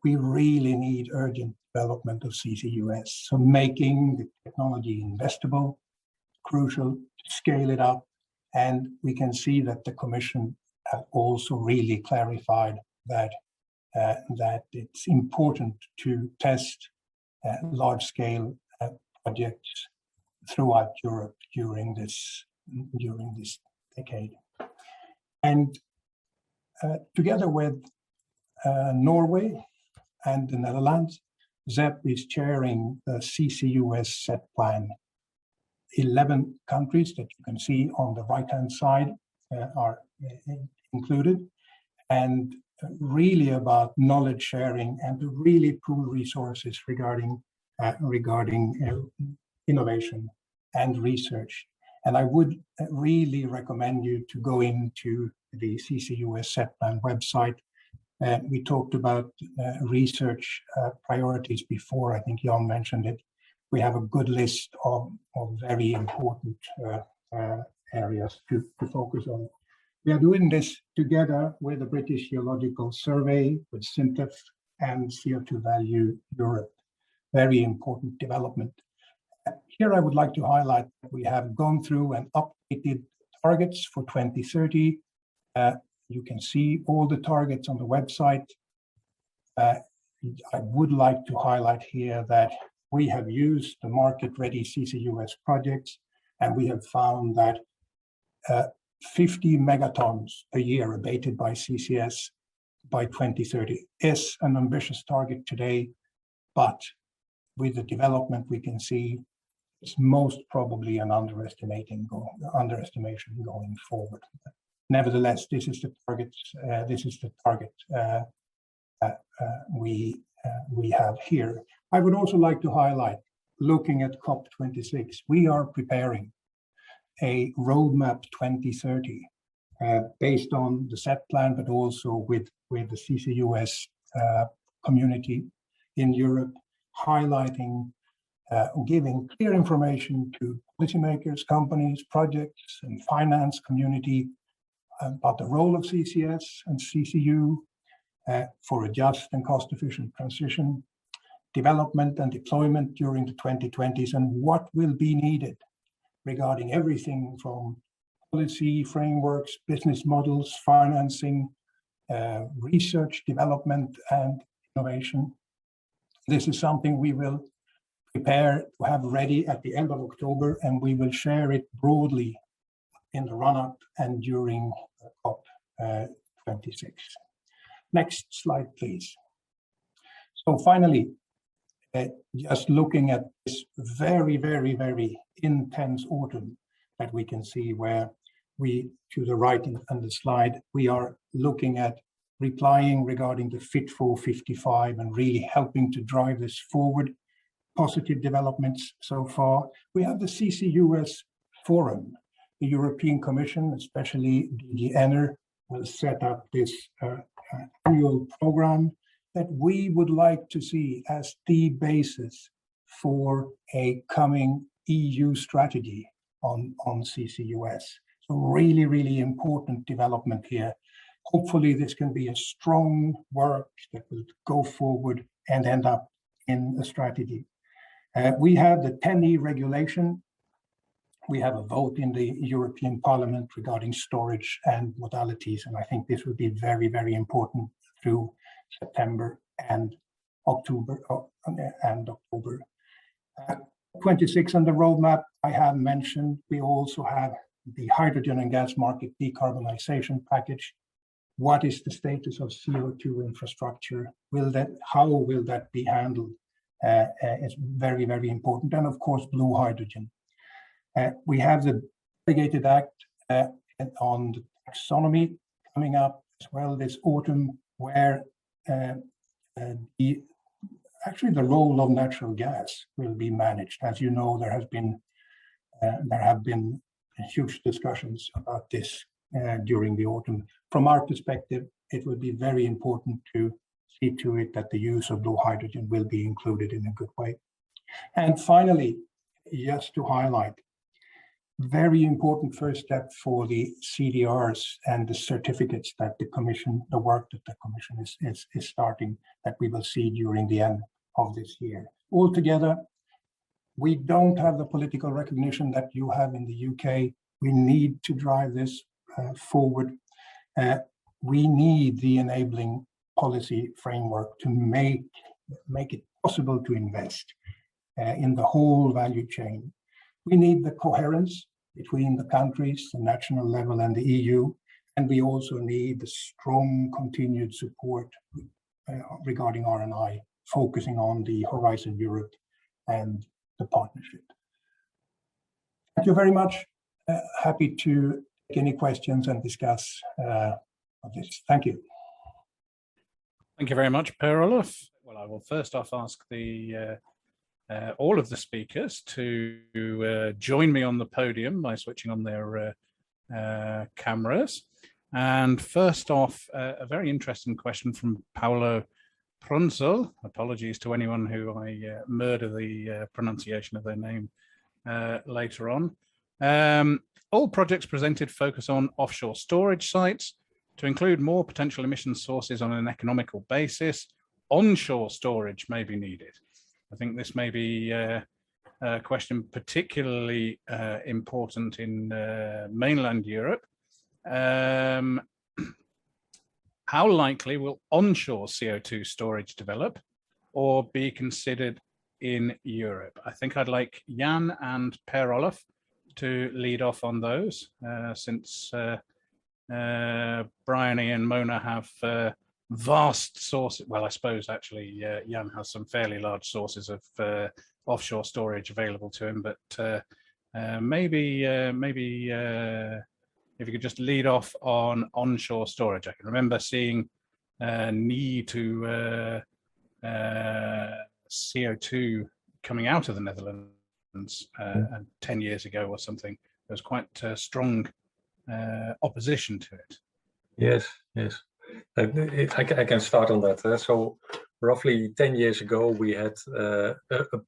we really need urgent development of CCUS. So making the technology investable, crucial to scale it up. And we can see that the Commission have also really clarified that it's important to test large-scale projects throughout Europe during this decade. And together with Norway and the Netherlands, ZEP is chairing the CCUS set plan. 11 countries that you can see on the right-hand side are included, and really about knowledge sharing and to really pool resources regarding innovation and research. And I would really recommend you to go into the CCUS set plan website. We talked about research priorities before. I think Jan mentioned it. We have a good list of very important areas to focus on. We are doing this together with the British Geological Survey, with SINTEF and CO2 Value Europe. Very important development. Here I would like to highlight that we have gone through and updated targets for 2030. You can see all the targets on the website. I would like to highlight here that we have used the market-ready CCUS projects, and we have found that 50 megatons a year abated by CCS by 2030 is an ambitious target today, but with the development we can see, it's most probably an underestimation going forward. Nevertheless, this is the target. We have here. I would also like to highlight, looking at COP26, we are preparing a roadmap 2030 based on the set plan, but also with the CCUS community in Europe, highlighting, giving clear information to policymakers, companies, projects, and finance community about the role of CCS and CCU for a just and cost-efficient transition, development and deployment during the 2020s, and what will be needed regarding everything from policy frameworks, business models, financing, research, development, and innovation. This is something we will prepare to have ready at the end of October, and we will share it broadly in the run-up and during COP26. Next slide, please. So finally, just looking at this very, very, very intense autumn that we can see, where we, to the right on the slide, we are looking at replying regarding the Fit for 55 and really helping to drive this forward. Positive developments so far. We have the CCUS Forum. The European Commission, especially DG ENER, will set up this annual program that we would like to see as the basis for a coming EU strategy on CCUS. So really, really important development here. Hopefully this can be a strong work that will go forward and end up in a strategy. We have the 10E regulation. We have a vote in the European Parliament regarding storage and modalities, and I think this will be very, very important through September and October. 26 on the roadmap I have mentioned. We also have the hydrogen and gas market decarbonisation package. What is the status of CO2 infrastructure? How will that be handled? It's very, very important. And of course, blue hydrogen. We have the delegated act on the taxonomy coming up as well this autumn, where actually the role of natural gas will be managed. As you know, there have been huge discussions about this during the autumn. From our perspective, it will be very important to see to it that the use of blue hydrogen will be included in a good way. And finally, just to highlight, very important first step for the CDRs and the certificates that the Commission, the work that the Commission is starting, that we will see during the end of this year. Altogether, we don't have the political recognition that you have in the UK. We need to drive this forward. We need the enabling policy framework to make it possible to invest in the whole value chain. We need the coherence between the countries, the national level and the EU, and we also need the strong continued support regarding R&I, focusing on the Horizon Europe and the partnership. Thank you very much. Happy to take any questions and discuss this. Thank you. Thank you very much, Per-Olof. Well, I will first off ask all of the speakers to join me on the podium by switching on their cameras. And first off, a very interesting question from Paolo Prunzel. Apologies to anyone who I murder the pronunciation of their name later on. All projects presented focus on offshore storage sites. To include more potential emission sources on an economical basis, onshore storage may be needed. I think this may be a question particularly important in mainland Europe. How likely will onshore CO2 storage develop or be considered in Europe? I think I'd like Jan and Per-Olof to lead off on those, since Bryony and Mona have vast sources. Well, I suppose actually Jan has some fairly large sources of offshore storage available to him, but maybe if you could just lead off on onshore storage. I can remember seeing a need to CO2 coming out of the Netherlands 10 years ago or something. There was quite strong opposition to it. Yes, yes. I can start on that. So roughly 10 years ago, we had a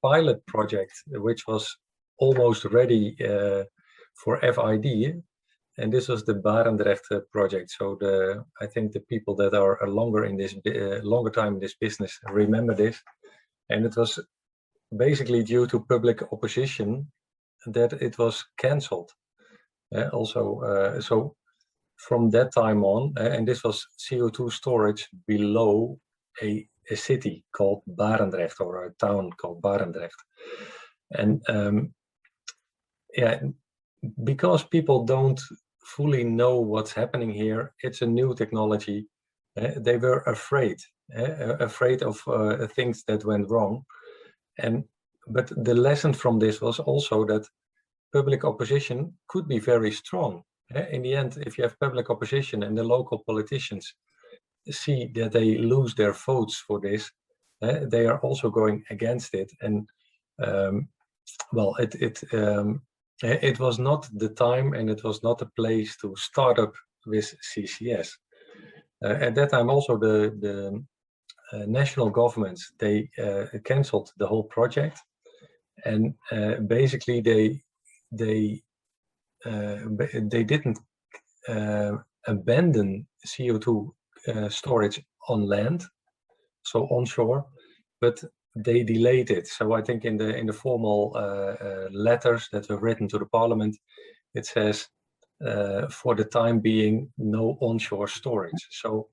pilot project which was almost ready for FID. And this was the Barendrecht project. So I think the people that are longer time in this business remember this. And it was basically due to public opposition that it was cancelled. So from that time on, and this was CO2 storage below a city called Barendrecht, or a town called Barendrecht. And yeah, because people don't fully know what's happening here, it's a new technology. They were afraid of things that went wrong. But the lesson from this was also that public opposition could be very strong. In the end, if you have public opposition and the local politicians see that they lose their votes for this, they are also going against it. And well, it was not the time, and it was not a place to start up with CCS. At that time, also the national governments, they cancelled the whole project, and basically they didn't abandon CO2 storage on land, so onshore, but they delayed it. So I think in the formal letters that were written to the parliament, it says for the time being, no onshore storage. So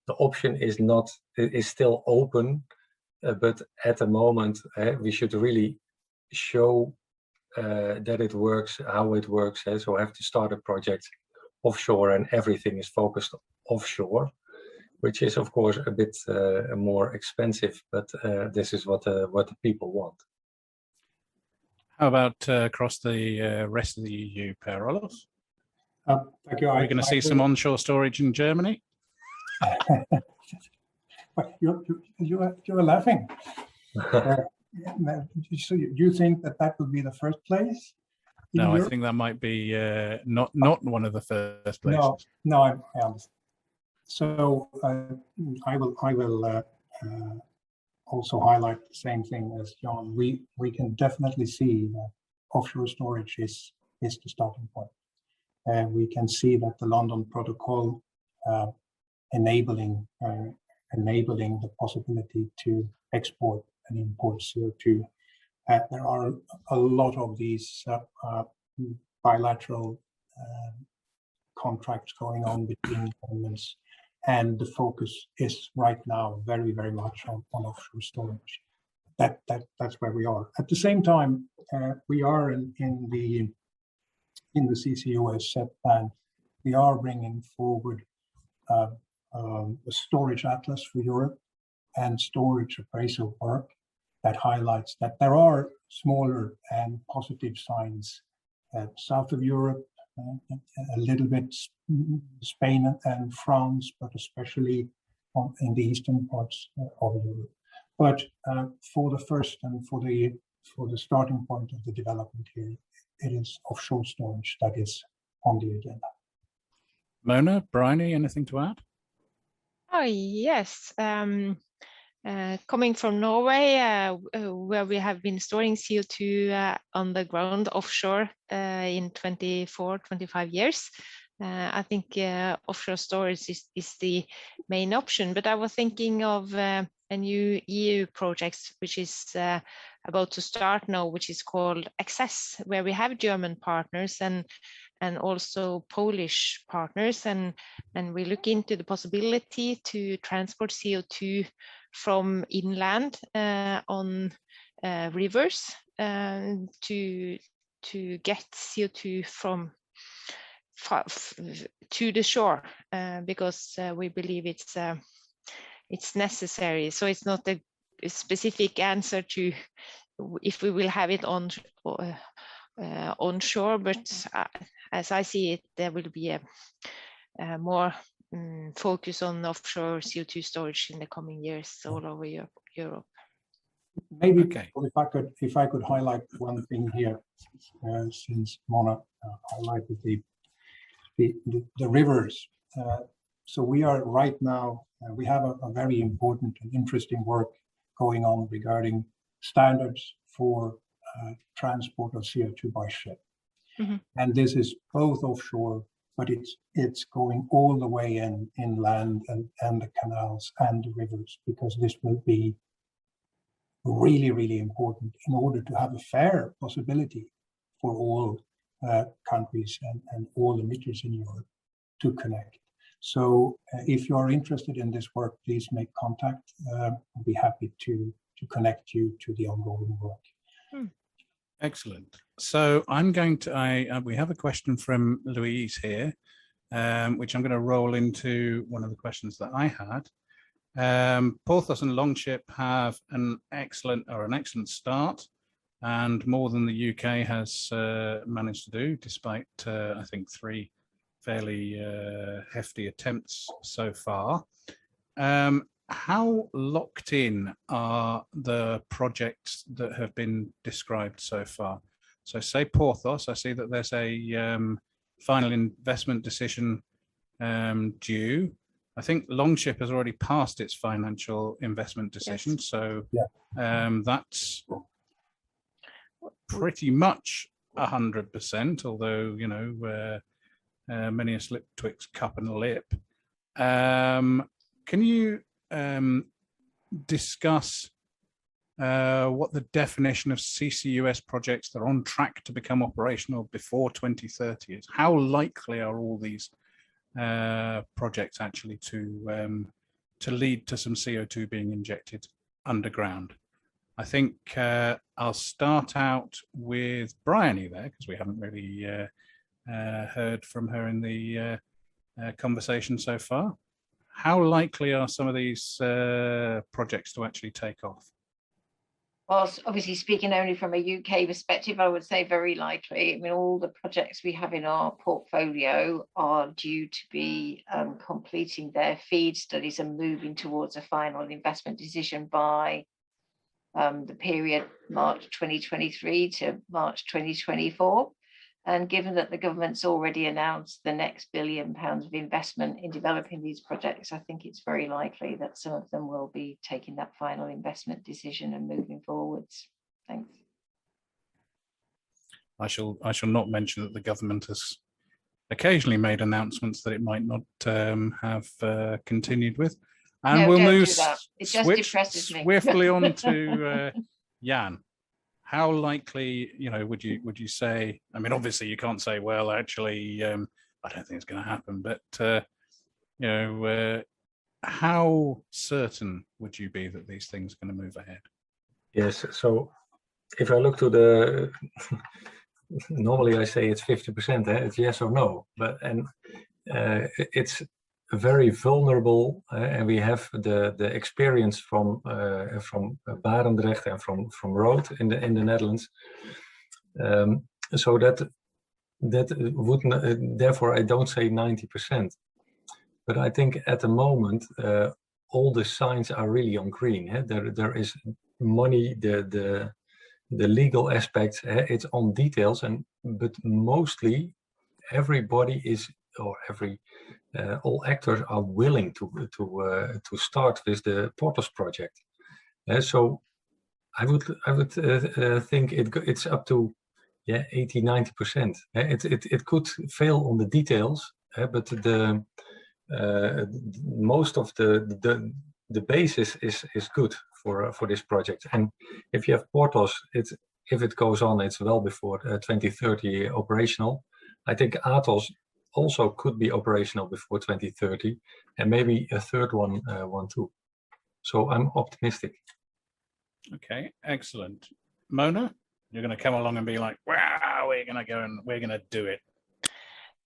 the option is still open, but at the moment we should really show that it works, how it works. So I have to start a project offshore, and everything is focused offshore, which is of course a bit more expensive, but this is what the people want. How about across the rest of the EU, Per-Olof? Thank you. Are we going to see some onshore storage in Germany? You're laughing. So you think that would be the first place? No, Europe? I think that might be not one of the first places. No, I understand. So I will also highlight the same thing as John. We can definitely see that offshore storage is is the starting point. We can see that the London Protocol enabling the possibility to export and import CO2. There are a lot of these bilateral contracts going on between governments, and the focus is right now very, very much on offshore storage. That's where we are. At the same time, we are in the CCUS set plan. We are bringing forward a storage atlas for Europe and storage appraisal work that highlights that there are smaller and positive signs south of Europe, a little bit Spain and France, but especially in the eastern parts of Europe. But for the first and for the starting point of the development here, it is offshore storage that is on the agenda. Mona, Bryony, anything to add? Oh, yes. Coming from Norway, where we have been storing CO2 on the ground offshore in 25 years, I think offshore storage is the main option. But I was thinking of a new EU project, which is about to start now, which is called Access, where we have German partners and also Polish partners, and we look into the possibility to transport CO2 from inland on rivers to get CO2 from to the shore, because we believe it's necessary. So it's not a specific answer to if we will have it on onshore, but as I see it, there will be a more focus on offshore CO2 storage in the coming years all over Europe. Maybe okay. If I could highlight one thing here, since Mona highlighted the rivers. So we are right now, we have a very important and interesting work going on regarding standards for transport of CO2 by ship. Mm-hmm. And this is both offshore, but it's going all the way inland and the canals and the rivers, because this will be really, really important in order to have a fair possibility for all countries and all emitters in Europe to connect. So if you are interested in this work, please make contact. I'll be happy to connect you to the ongoing work. Excellent. So I'm going to, we have a question from Louise here, which I'm going to roll into one of the questions that I had. Porthos and Longship have an excellent start, and more than the UK has managed to do, despite I think 3 fairly hefty attempts so far. How locked in are the projects that have been described so far? So say Porthos, I see that there's a final investment decision due. I think Longship has already passed its financial investment decision. Yes. So that's pretty much 100%, although, you know, many a slip twixt cup and lip. Can you discuss what the definition of CCUS projects that are on track to become operational before 2030 is? How likely are all these projects actually to lead to some CO2 being injected underground? I think I'll start out with Bryony there, because we haven't really heard from her in the conversation so far. How likely are some of these projects to actually take off? Well, obviously speaking only from a UK perspective, I would say very likely. I mean, all the projects we have in our portfolio are due to be completing their FEED studies and moving towards a final investment decision by the period March 2023 to March 2024. And given that the government's already announced the next £1 billion of investment in developing these projects, I think it's very likely that some of them will be taking that final investment decision and moving forwards. Thanks. I shall not mention that the government has occasionally made announcements that it might not have continued with. And No, we'll don't move do that. It just depresses me. swiftly on to Jan. How likely, would you say? I mean, obviously, you can't say, well, actually, I don't think it's going to happen. But how certain would you be that these things are going to move ahead? Yes. So, if I look to the, normally I say it's 50%. It's yes or no. But it's very vulnerable, and we have the experience from Barendrecht and from Rood in the Netherlands. So that wouldn't. Therefore, I don't say 90%. But I think at the moment, all the signs are really on green. There is money, the legal aspects. It's on details, but mostly everybody is, or all actors are willing to start with the Porthos project. So I would think it's up to 80-90%. It could fail on the details, but most of the basis is good for this project. And if you have Porthos, if it goes on, it's well before 2030 operational. I think Atos also could be operational before 2030, and maybe a third one too. So I'm optimistic. Okay, excellent. Mona, you're going to come along and be like, wow, we're going to go and we're going to do it.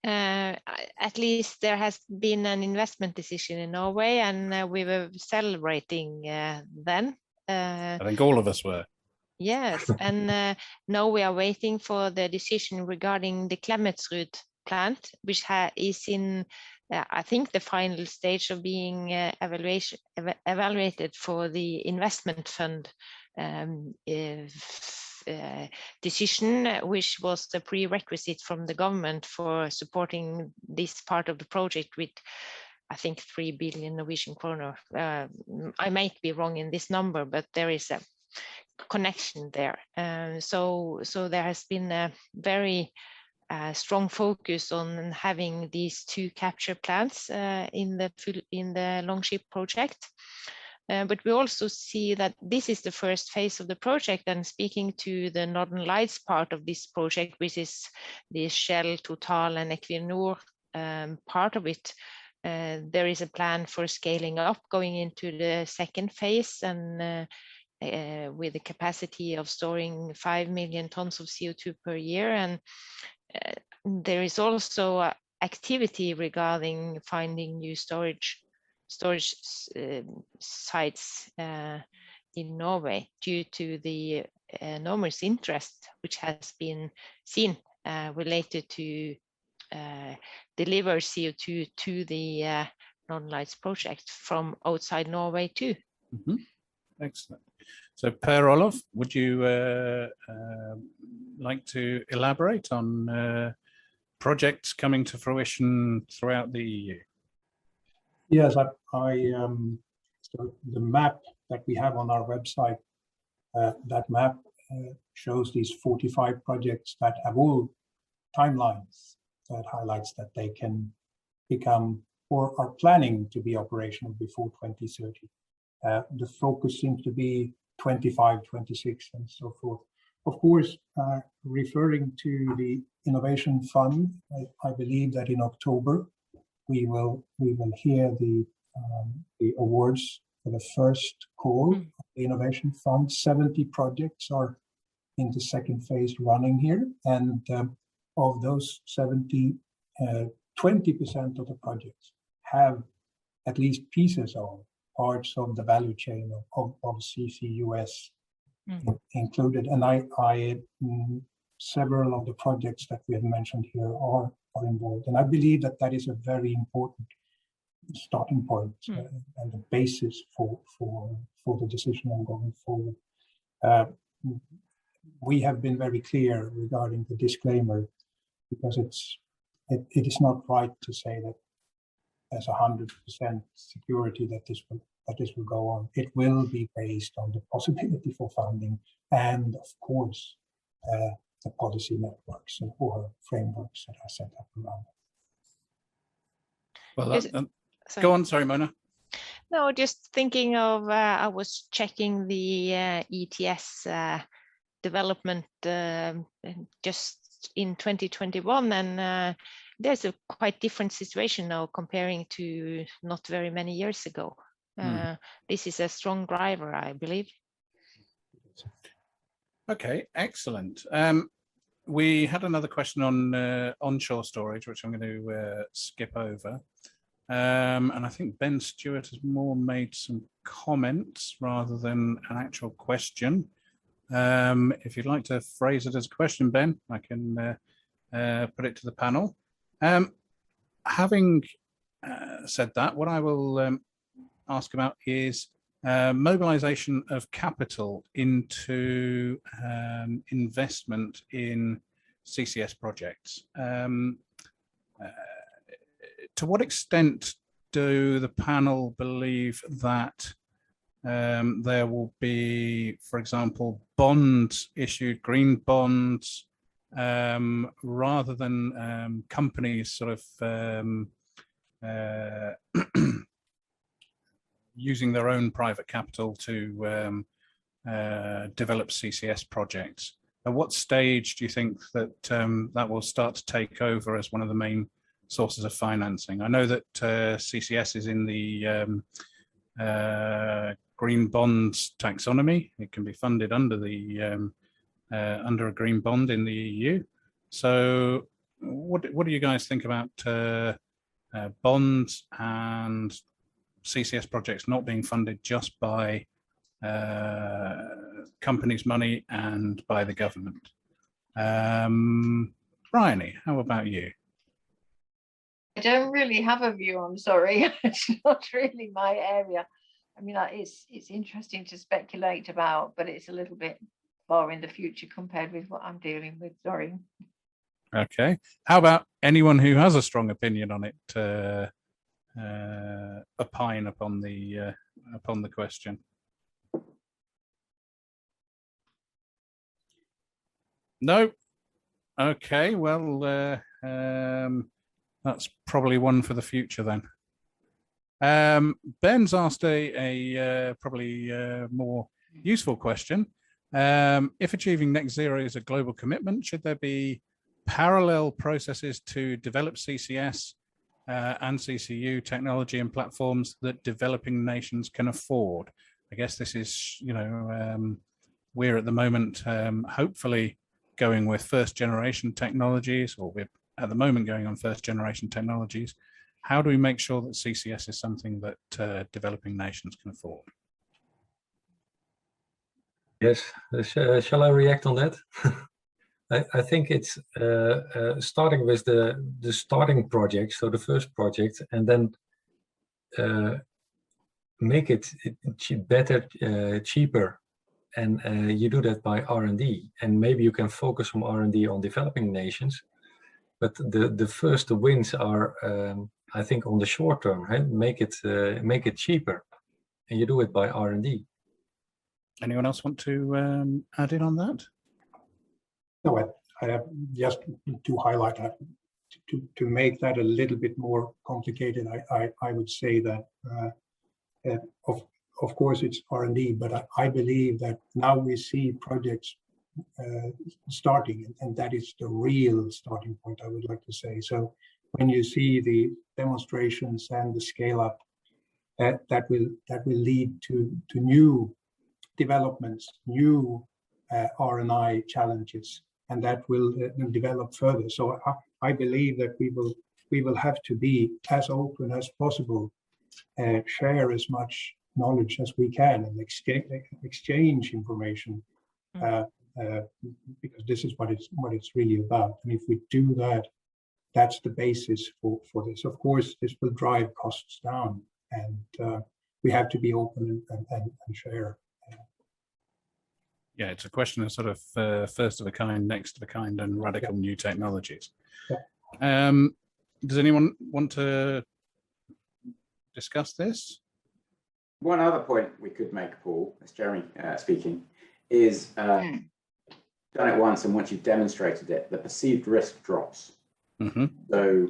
At least there has been an investment decision in Norway, and we were celebrating then. I think all of us were. Yes, and now we are waiting for the decision regarding the Klemetsrud plant, which is in, I think, the final stage of being evaluated for the investment fund decision, which was the prerequisite from the government for supporting this part of the project with, I think, 3 billion Norwegian kroner. I might be wrong in this number, but there is a connection there. So there has been a very strong focus on having these 2 capture plants in the Longship project. But we also see that this is the first phase of the project, and speaking to the Northern Lights part of this project, which is the Shell, Total and Equinor part of it, there is a plan for scaling up, going into the second phase, and with the capacity of storing 5 million tons of CO2 per year. And there is also activity regarding finding new storage sites in Norway due to the enormous interest which has been seen related to deliver CO2 to the Northern Lights project from outside Norway too. Mm-hmm. Excellent. So Per-Olof, would you like to elaborate on projects coming to fruition throughout the EU? Yes, so the map that we have on our website, that map shows these 45 projects that have all timelines that highlights that they can become or are planning to be operational before 2030. The focus seems to be 25, 26 and so forth. Of course, referring to the Innovation Fund, I believe that in October we will hear the awards for the first call of the Innovation Fund. 70 projects are in the second phase running here, and of those 70, 20% of the projects have at least pieces of parts of the value chain of CCUS included. And several of the projects that we have mentioned here are involved. And I believe that is a very important starting point and the basis for the decision on going forward. We have been very clear regarding the disclaimer, because it is not right to say that there's 100% security that this will go on. It will be based on the possibility for funding and, of course, policy networks or frameworks that are set up around it. Well, go on, sorry, Mona. No, just thinking of, I was checking the ETS development just in 2021, and there's a quite different situation now comparing to not very many years ago. This is a strong driver, I believe. Okay, excellent. We had another question on onshore storage, which I'm going to skip over. And I think Ben Stewart has more made some comments rather than an actual question. If you'd like to phrase it as a question, Ben, I can put it to the panel. Having said that, what I will ask about is mobilization of capital into investment in CCS projects. To what extent do the panel believe that there will be, for example, bonds issued, green bonds, rather than companies sort of using their own private capital to develop CCS projects? At what stage do you think that that will start to take over as one of the main sources of financing? I know that CCS is in the green bonds taxonomy. It can be funded under the under a green bond in the EU. So what do you guys think about bonds and CCS projects not being funded just by companies' money and by the government? Bryony, how about you? I don't really have a view, I'm sorry. It's not really my area. I mean, it's interesting to speculate about, but it's a little bit far in the future compared with what I'm dealing with, sorry. Okay. How about anyone who has a strong opinion on it opine upon the question? No? Okay, well, that's probably one for the future then. Ben's asked a probably more useful question. If achieving net zero is a global commitment, should there be parallel processes to develop CCS and CCU technology and platforms that developing nations can afford? I guess this is, you know, we're at the moment hopefully going with first generation technologies, or we're at the moment going on first generation technologies. How do we make sure that CCS is something that developing nations can afford? Yes, shall I react on that? I think it's starting with the starting project, so the first project, and then make it better, cheaper, and you do that by R&D, and maybe you can focus from R&D on developing nations. But the first wins are, I think, on the short term, right? Make it cheaper, and you do it by R&D. Anyone else want to add in on that? No, I have just to highlight that to make that a little bit more complicated. I would say that of course it's R&D, but I believe that now we see projects starting, and that is the real starting point, I would like to say. So when you see the demonstrations and the scale up, that will lead to new developments, new R&I challenges, and that will develop further. So I believe that we will have to be as open as possible, share as much knowledge as we can, and exchange information, because this is what it's really about. And if we do that, that's the basis for this. Of course, this will drive costs down, and we have to be open and share. Yeah, it's a question of sort of first of a kind, next of a kind, and radical new technologies. Yeah. Does anyone want to discuss this? One other point we could make, Paul, as Jeremy speaking, is done it once and once you've demonstrated it, the perceived risk drops. Mm-hmm. So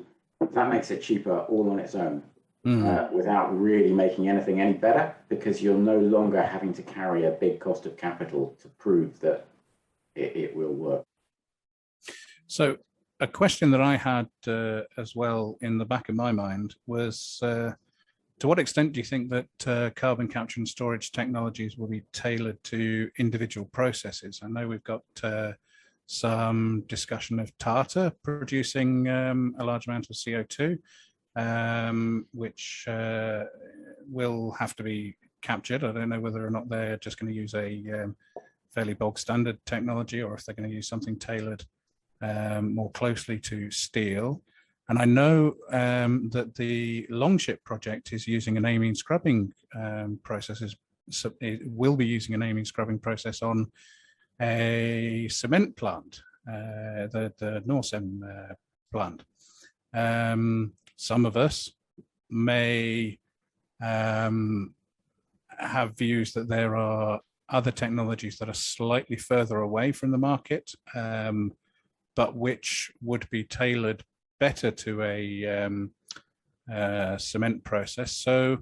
that makes it cheaper all on its own, without really making anything any better, because you're no longer having to carry a big cost of capital to prove that it will work. So a question that I had as well in the back of my mind was, to what extent do you think that carbon capture and storage technologies will be tailored to individual processes? I know we've got some discussion of Tata producing a large amount of CO2, which will have to be captured. I don't know whether or not they're just going to use a fairly bog standard technology, or if they're going to use something tailored more closely to steel. And I know that the Longship project is using an amine scrubbing process. It will be using an amine scrubbing process on a cement plant, the Norcem plant. Some of us may have views that there are other technologies that are slightly further away from the market, but which would be tailored better to a cement process. So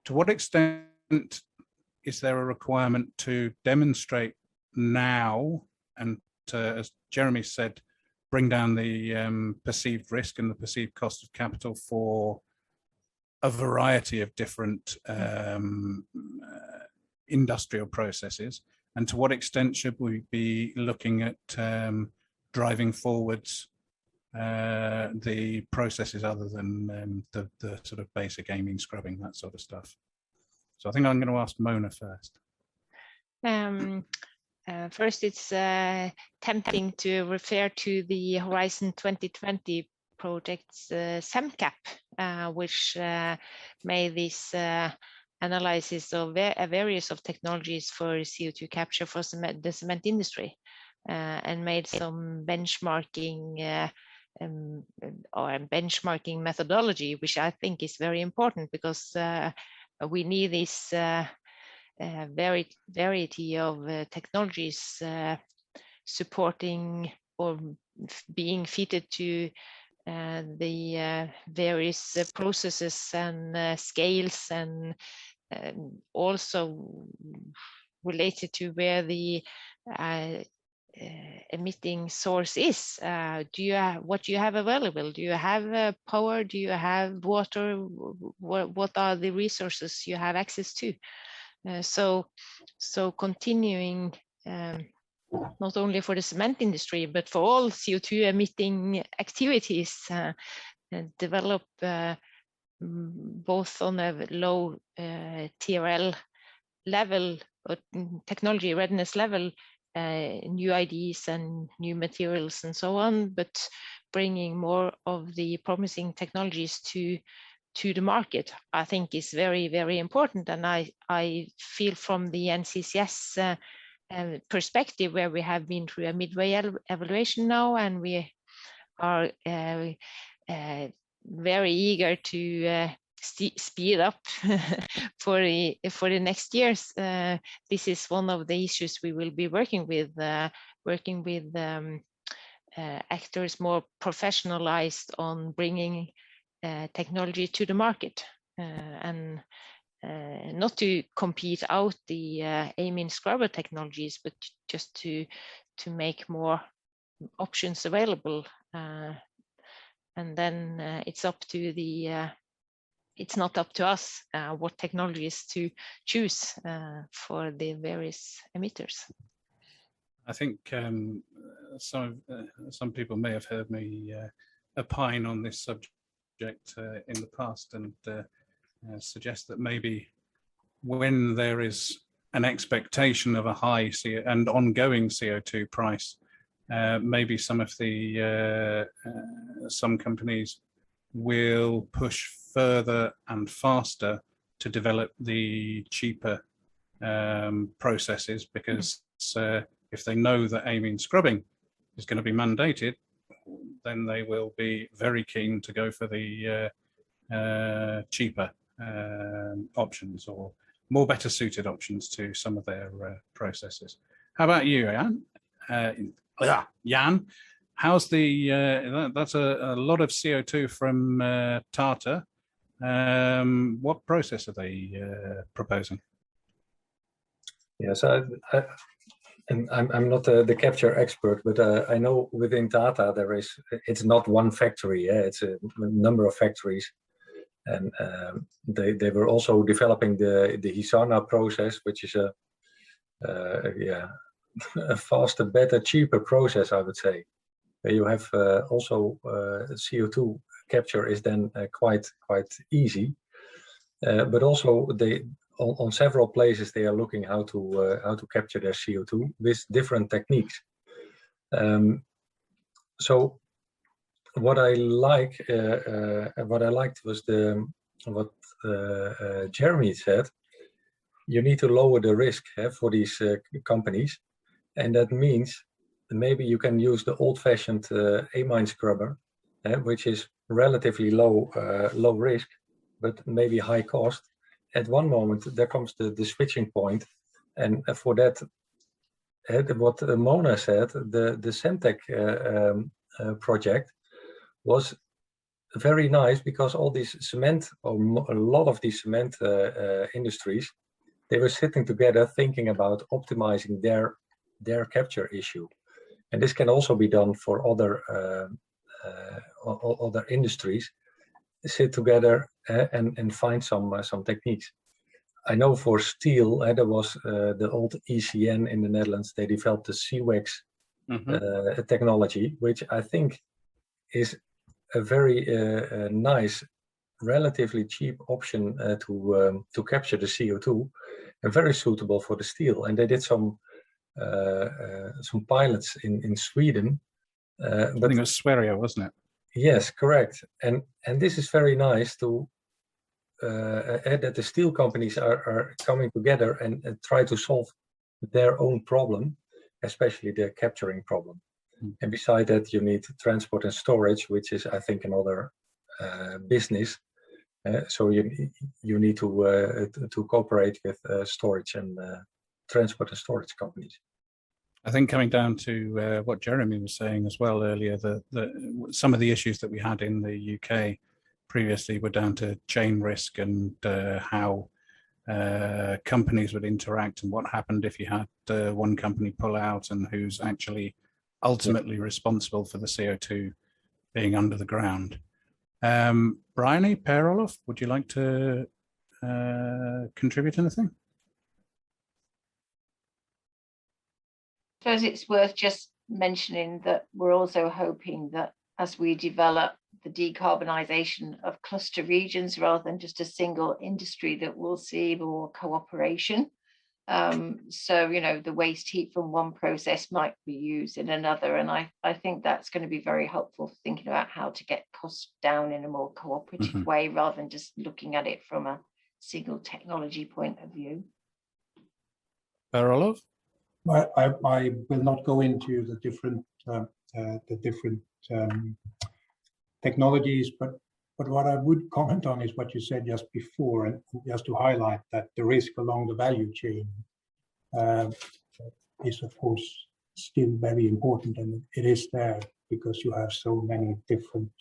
to what extent is there a requirement to demonstrate now, and as Jeremy said, bring down the perceived risk and the perceived cost of capital for a variety of different industrial processes? And to what extent should we be looking at driving forwards the processes other than the sort of basic amine scrubbing, that sort of stuff? So I think I'm going to ask Mona first. First, it's tempting to refer to the Horizon 2020 project's SEMCAP, which made this analysis of various of technologies for CO2 capture for the cement industry, and made some benchmarking or benchmarking methodology, which I think is very important, because we need this variety of technologies supporting or being fitted to the various processes and scales, and also related to where the emitting source is. What do you have available? Do you have power? Do you have water? What are the resources you have access to? So continuing not only for the cement industry, but for all CO2 emitting activities, develop both on a low TRL level, or technology readiness level, new ideas and new materials and so on, but bringing more of the promising technologies to the market, I think is very, very important. And I feel from the NCCS perspective, where we have been through a midway evaluation now, and we are very eager to speed up for the next years. This is one of the issues we will be working with actors more professionalized on bringing technology to the market, and not to compete out the amine scrubber technologies, but just to make more options available. And then it's up to the it's not up to us what technologies to choose for the various emitters. I think some people may have heard me opine on this subject in the past, and suggest that maybe when there is an expectation of a high and ongoing CO2 price, maybe some of the some companies will push further and faster to develop the cheaper processes, because if they know that amine scrubbing is going to be mandated, then they will be very keen to go for the cheaper options, or more better suited options to some of their processes. How about you, Jan? Jan, how's the, that's a lot of CO2 from Tata. What process are they proposing? Yes, I'm not the capture expert, but I know within Tata it's not one factory, it's a number of factories. And they were also developing the Hisana process, which is a faster, better, cheaper process, I would say. Where you have also CO2 capture is then quite easy, but also on several places they are looking how to capture their CO2 with different techniques. So what I liked was what Jeremy said. You need to lower the risk for these companies, and that means maybe you can use the old-fashioned amine scrubber, which is relatively low risk, but maybe high cost. At one moment, there comes the switching point, and for that, what Mona said, the Semtech project was very nice because all these cement, or a lot of these cement industries, they were sitting together thinking about optimizing their capture issue, and this can also be done for other industries. Sit together and find some techniques. I know for steel, there was the old ECN in the Netherlands. They developed the CWEX technology, which I think is a very nice, relatively cheap option to capture the CO2, and very suitable for the steel. And they did some pilots in Sweden. I think it was Sweria, wasn't it? Yes, correct. And this is very nice to that the steel companies are coming together and try to solve their own problem, especially the capturing problem. And beside that, you need transport and storage, which is, I think, another business. So you need to cooperate with storage and transport and storage companies. I think coming down to what Jeremy was saying as well earlier, that some of the issues that we had in the UK previously were down to chain risk and how companies would interact and what happened if you had one company pull out and who's actually ultimately responsible for the CO2 being under the ground. Bryony, Per-Olof, would you like to contribute anything? I suppose it's worth just mentioning that we're also hoping that as we develop the decarbonisation of cluster regions rather than just a single industry, that we'll see more cooperation. So, you know, the waste heat from one process might be used in another. And I think that's going to be very helpful for thinking about how to get costs down in a more cooperative way rather than just looking at it from a single technology point of view. Per-Olof? I will not go into the different technologies, but what I would comment on is what you said just before, and just to highlight that the risk along the value chain is, of course, still very important, and it is there because you have so many different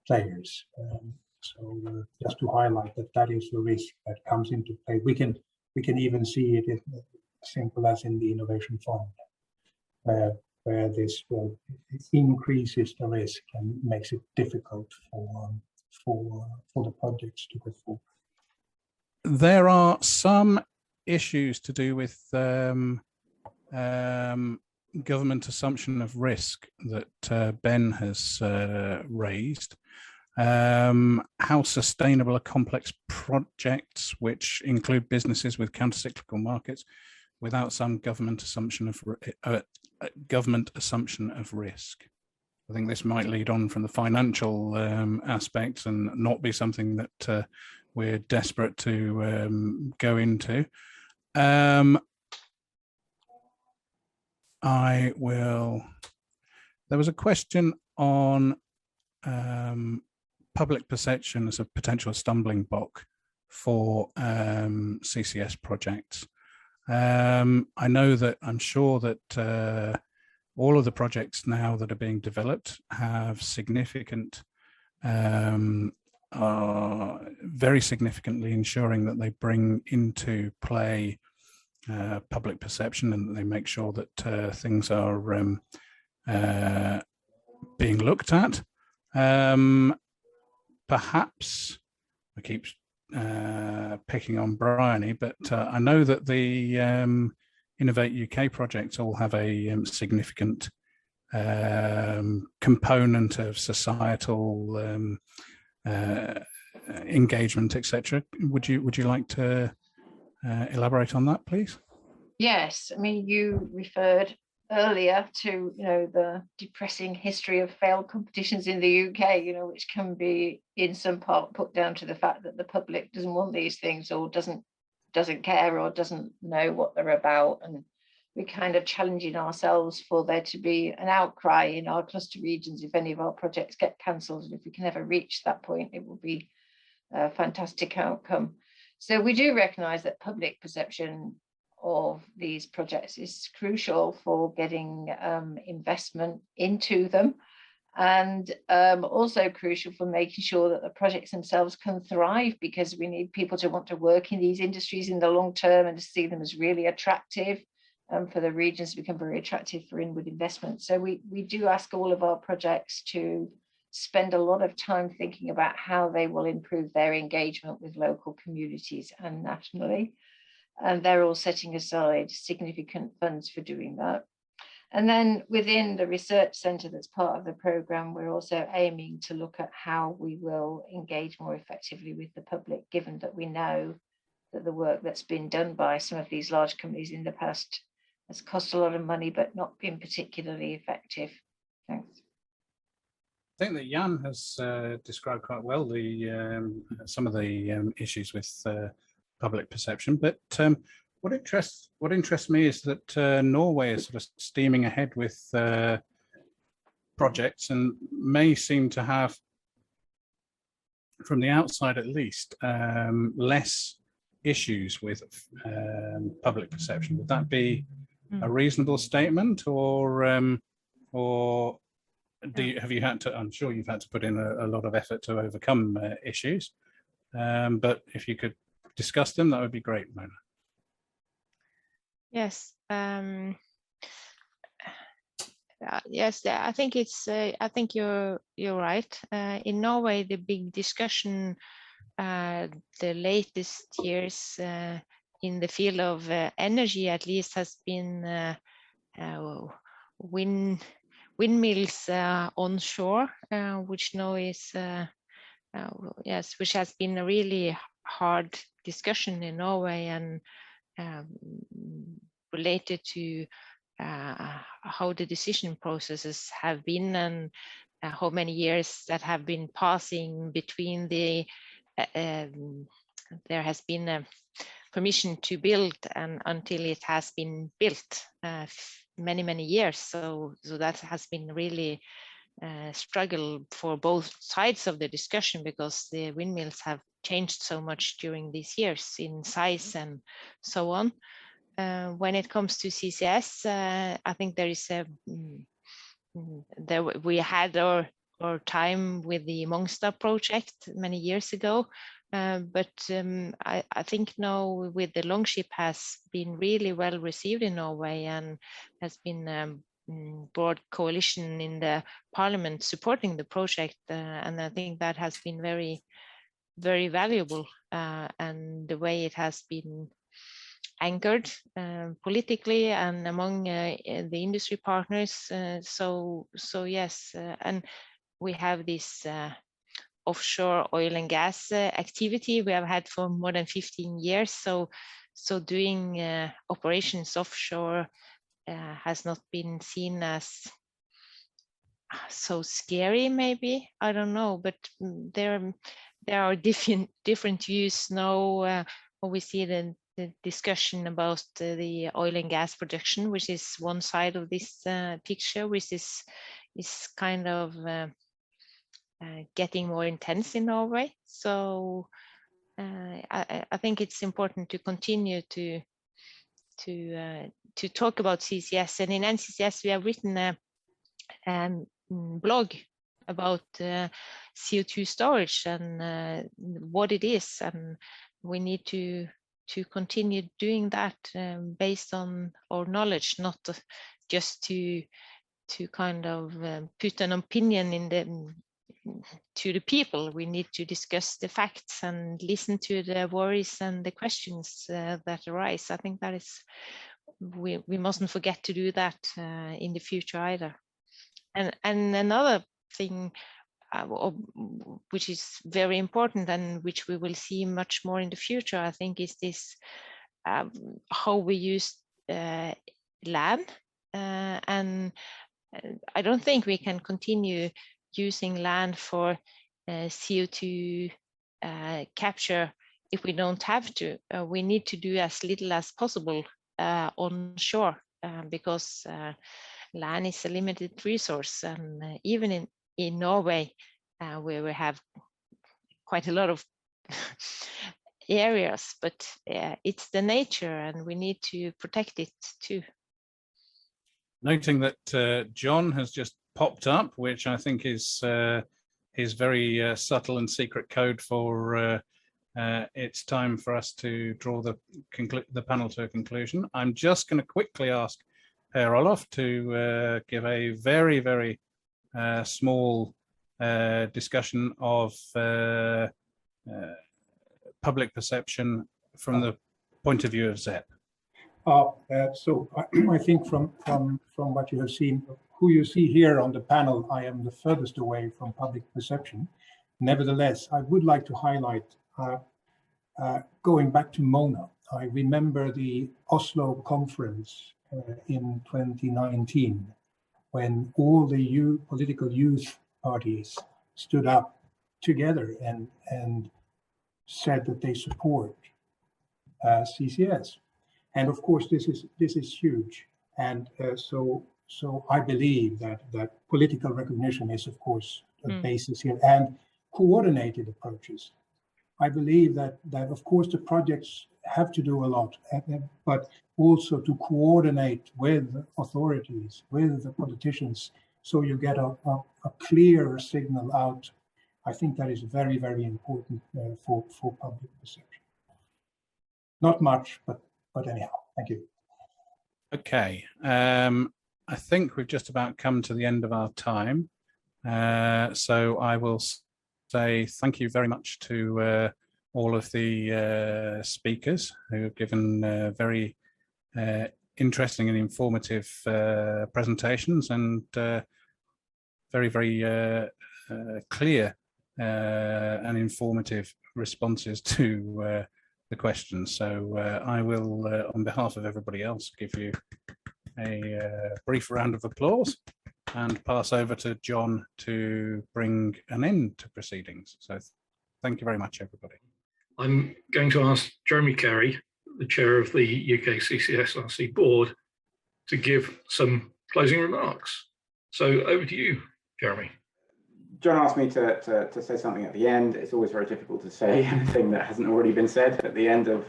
players. So just to highlight that is the risk that comes into play. We can even see it as simple as in the innovation fund, where this increases the risk and makes it difficult for the projects to go forward. There are some issues to do with government assumption of risk that Ben has raised. How sustainable are complex projects which include businesses with countercyclical markets without some government assumption of risk? I think this might lead on from the financial aspects and not be something that we're desperate to go into. There was a question on public perception as a potential stumbling block for CCS projects. I know that I'm sure that all of the projects now that are being developed have significant, very significantly ensuring that they bring into play public perception, and that they make sure that things are being looked at. Perhaps I keep picking on Bryony, but I know that the Innovate UK projects all have a significant component of societal engagement, etc. Would you like to elaborate on that, please? Yes, I mean, you referred earlier to, the depressing history of failed competitions in the UK, which can be in some part put down to the fact that the public doesn't want these things, or doesn't care, or doesn't know what they're about. And we're kind of challenging ourselves for there to be an outcry in our cluster regions if any of our projects get cancelled. And if we can ever reach that point, it will be a fantastic outcome. So we do recognise that public perception of these projects is crucial for getting investment into them, and also crucial for making sure that the projects themselves can thrive, because we need people to want to work in these industries in the long term and to see them as really attractive, for the regions to become very attractive for inward investment. So we do ask all of our projects to spend a lot of time thinking about how they will improve their engagement with local communities and nationally. And they're all setting aside significant funds for doing that. And then within the research centre that's part of the programme, we're also aiming to look at how we will engage more effectively with the public, given that we know that the work that's been done by some of these large companies in the past has cost a lot of money but not been particularly effective. Thanks. I think that Jan has described quite well the some of the issues with public perception, but what interests me is that Norway is sort of steaming ahead with projects, and may seem to have, from the outside at least, less issues with public perception. Would that be a reasonable statement, or have you had to? I'm sure you've had to put in a lot of effort to overcome issues, but if you could discuss them, that would be great, Mona. Yes. Yes, I think it's. I think you're right. In Norway, the big discussion the latest years in the field of energy, at least, has been windmills onshore, which now is yes, which has been a really hard discussion in Norway, and related to how the decision processes have been, and how many years that have been passing between the there has been a permission to build and until it has been built, many years. So that has been really struggle for both sides of the discussion, because the windmills have changed so much during these years in size and so on. When it comes to CCS, I think there is a we had our time with the Mongstad project many years ago, but I think now with the Longship has been really well received in Norway, and has been broad coalition in the parliament supporting the project, and I think that has been very valuable, and the way it has been anchored politically and among the industry partners. So yes, and we have this offshore oil and gas activity we have had for more than 15 years. So doing operations offshore has not been seen as so scary, maybe, I don't know, but there are different views now. We see the discussion about the oil and gas production, which is one side of this picture, which is kind of getting more intense in Norway. So I think it's important to continue to to talk about CCS. And in NCCS, we have written a blog about CO2 storage and what it is, and we need to continue doing that based on our knowledge, not just to kind of put an opinion in to the people. We need to discuss the facts and listen to the worries and the questions that arise. I think that is, we mustn't forget to do that in the future either. And another thing which is very important and which we will see much more in the future, I think, is this how we use land. And I don't think we can continue using land for CO2 capture if we don't have to. We need to do as little as possible onshore because land is a limited resource. And even in Norway, where we have quite a lot of areas, but it's the nature and we need to protect it too. Noting that John has just popped up, which I think is his very subtle and secret code for it's time for us to draw the panel to a conclusion. I'm just going to quickly ask Per-Olof to give a very, very small discussion of public perception from the point of view of ZEP. So I think from what you have seen, who you see here on the panel, I am the furthest away from public perception. Nevertheless, I would like to highlight, going back to Mona, I remember the Oslo conference in 2019, when all the political youth parties stood up together and said that they support CCS. And of course, this is huge. And so I believe that political recognition is, of course, the basis here, and coordinated approaches. I believe that of course the projects have to do a lot, but also to coordinate with authorities, with the politicians, so you get a clear signal out. I think that is very, very important for public perception. Not much, but anyhow, thank you. Okay, I think we've just about come to the end of our time. So I will say thank you very much to all of the speakers who have given very interesting and informative presentations and very, very clear and informative responses to the questions. So I will, on behalf of everybody else, give you a brief round of applause and pass over to John to bring an end to proceedings. So thank you very much, everybody. I'm going to ask Jeremy Carey, the chair of the UKCCSRC board, to give some closing remarks. So over to you, Jeremy. John asked me to say something at the end. It's always very difficult to say anything that hasn't already been said at the end of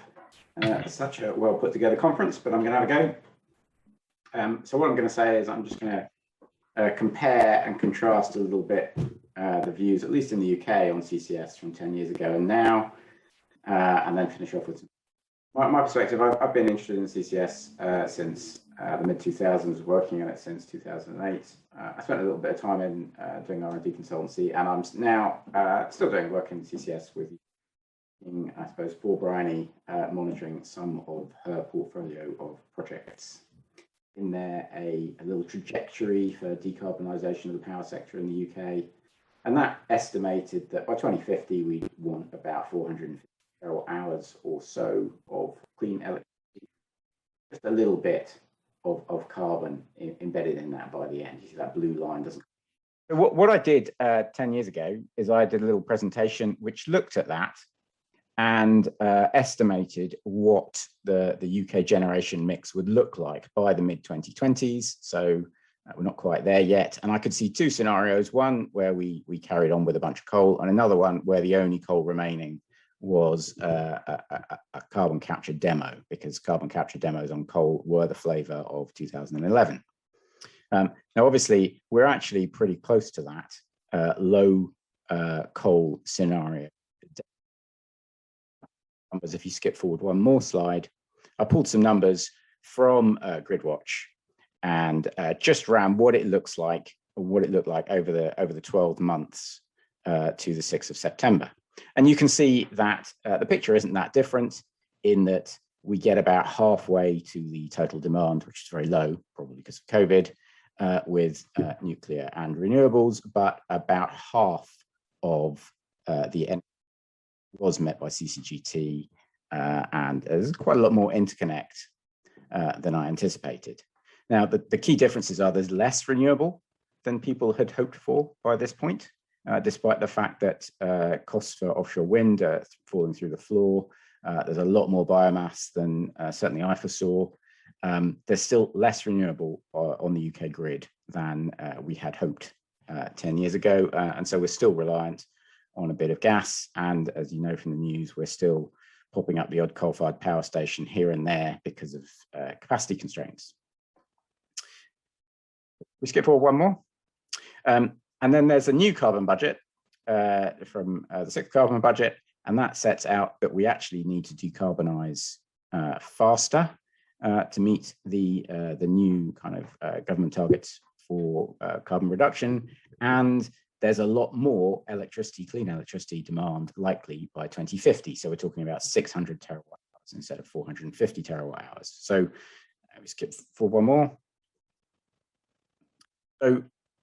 such a well put together conference, but I'm going to have a go. So what I'm going to say is I'm just going to compare and contrast a little bit the views, at least in the UK, on CCS from 10 years ago and now, and then finish off with my perspective. I've been interested in CCS since the mid-2000s, working on it since 2008. I spent a little bit of time in doing R&D consultancy, and I'm now still doing work in CCS with, I suppose, for Bryony, monitoring some of her portfolio of projects. In there, a little trajectory for decarbonisation of the power sector in the UK, and that estimated that by 2050 we want about 450 terawatt hours or so of clean electricity, just a little bit of carbon embedded in that by the end. You see that blue line doesn't. So what I did 10 years ago is I did a little presentation which looked at that and estimated what the UK generation mix would look like by the mid-2020s. So we're not quite there yet. And I could see two scenarios, one where we carried on with a bunch of coal, and another one where the only coal remaining was a carbon capture demo, because carbon capture demos on coal were the flavor of 2011. Now, obviously, we're actually pretty close to that low coal scenario. If you skip forward one more slide, I pulled some numbers from GridWatch and just ran what it looks like, or what it looked like over the 12 months to the 6th of September. And you can see that the picture isn't that different, in that we get about halfway to the total demand, which is very low, probably because of COVID, with nuclear and renewables, but about half of the energy was met by CCGT, and there's quite a lot more interconnect than I anticipated. Now, the key differences are there's less renewable than people had hoped for by this point, despite the fact that costs for offshore wind are falling through the floor. There's a lot more biomass than certainly I foresaw. There's still less renewable on the UK grid than we had hoped 10 years ago. And so we're still reliant on a bit of gas. And as you know from the news, we're still popping up the odd coal-fired power station here and there because of capacity constraints. We skip forward one more. And then there's a new carbon budget from the 6th carbon budget, and that sets out that we actually need to decarbonize faster to meet the new kind of government targets for carbon reduction. And there's a lot more electricity, clean electricity demand likely by 2050. So we're talking about 600 terawatt hours instead of 450 terawatt hours. So we skip forward one more.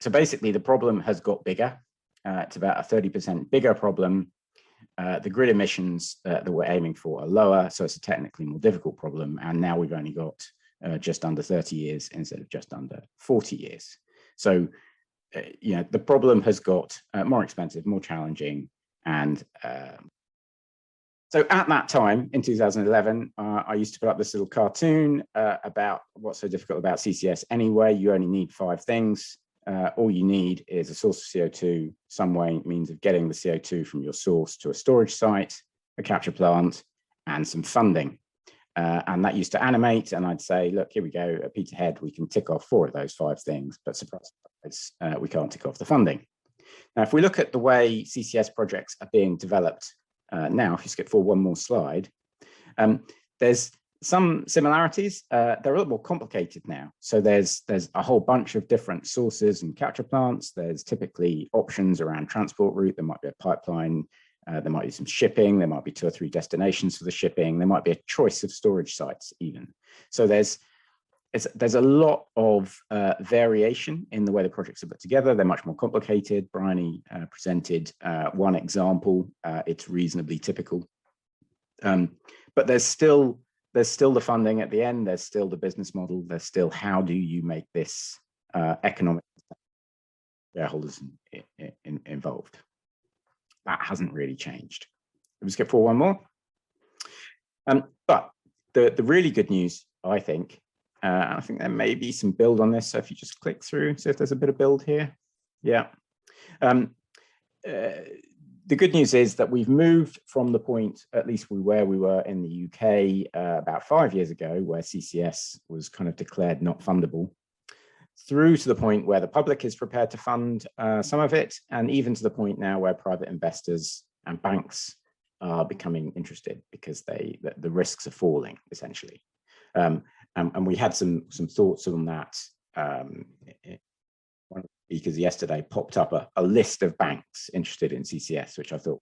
So basically the problem has got bigger. It's about a 30% bigger problem. The grid emissions that we're aiming for are lower, so it's a technically more difficult problem. And now we've only got just under 30 years instead of just under 40 years. So, you know, the problem has got more expensive, more challenging. And so at that time in 2011, I used to put up this little cartoon about what's so difficult about CCS anyway. You only need 5 things. All you need is a source of CO2, some way, means of getting the CO2 from your source to a storage site, a capture plant, and some funding. And that used to animate, and I'd say, look, here we go, at Peterhead, we can tick off 4 of those 5 things, but surprise, we can't tick off the funding. Now, if we look at the way CCS projects are being developed now, if you skip forward one more slide, there's some similarities. They're a lot more complicated now. So there's a whole bunch of different sources and capture plants. There's typically options around transport route. There might be a pipeline. There might be some shipping. There might be 2 or 3 destinations for the shipping. There might be a choice of storage sites even. So there's a lot of variation in the way the projects are put together. They're much more complicated. Bryony presented one example. It's reasonably typical. But there's still the funding at the end. There's still the business model. There's still how do you make this economic shareholders involved. That hasn't really changed. Let's skip forward one more. But the really good news, I think there may be some build on this. So if you just click through, see if there's a bit of build here. Yeah. The good news is that we've moved from the point, at least where we were in the UK about 5 years ago, where CCS was kind of declared not fundable, through to the point where the public is prepared to fund some of it, and even to the point now where private investors and banks are becoming interested because the risks are falling, essentially. And we had some thoughts on that. One of the speakers yesterday popped up a list of banks interested in CCS, which I thought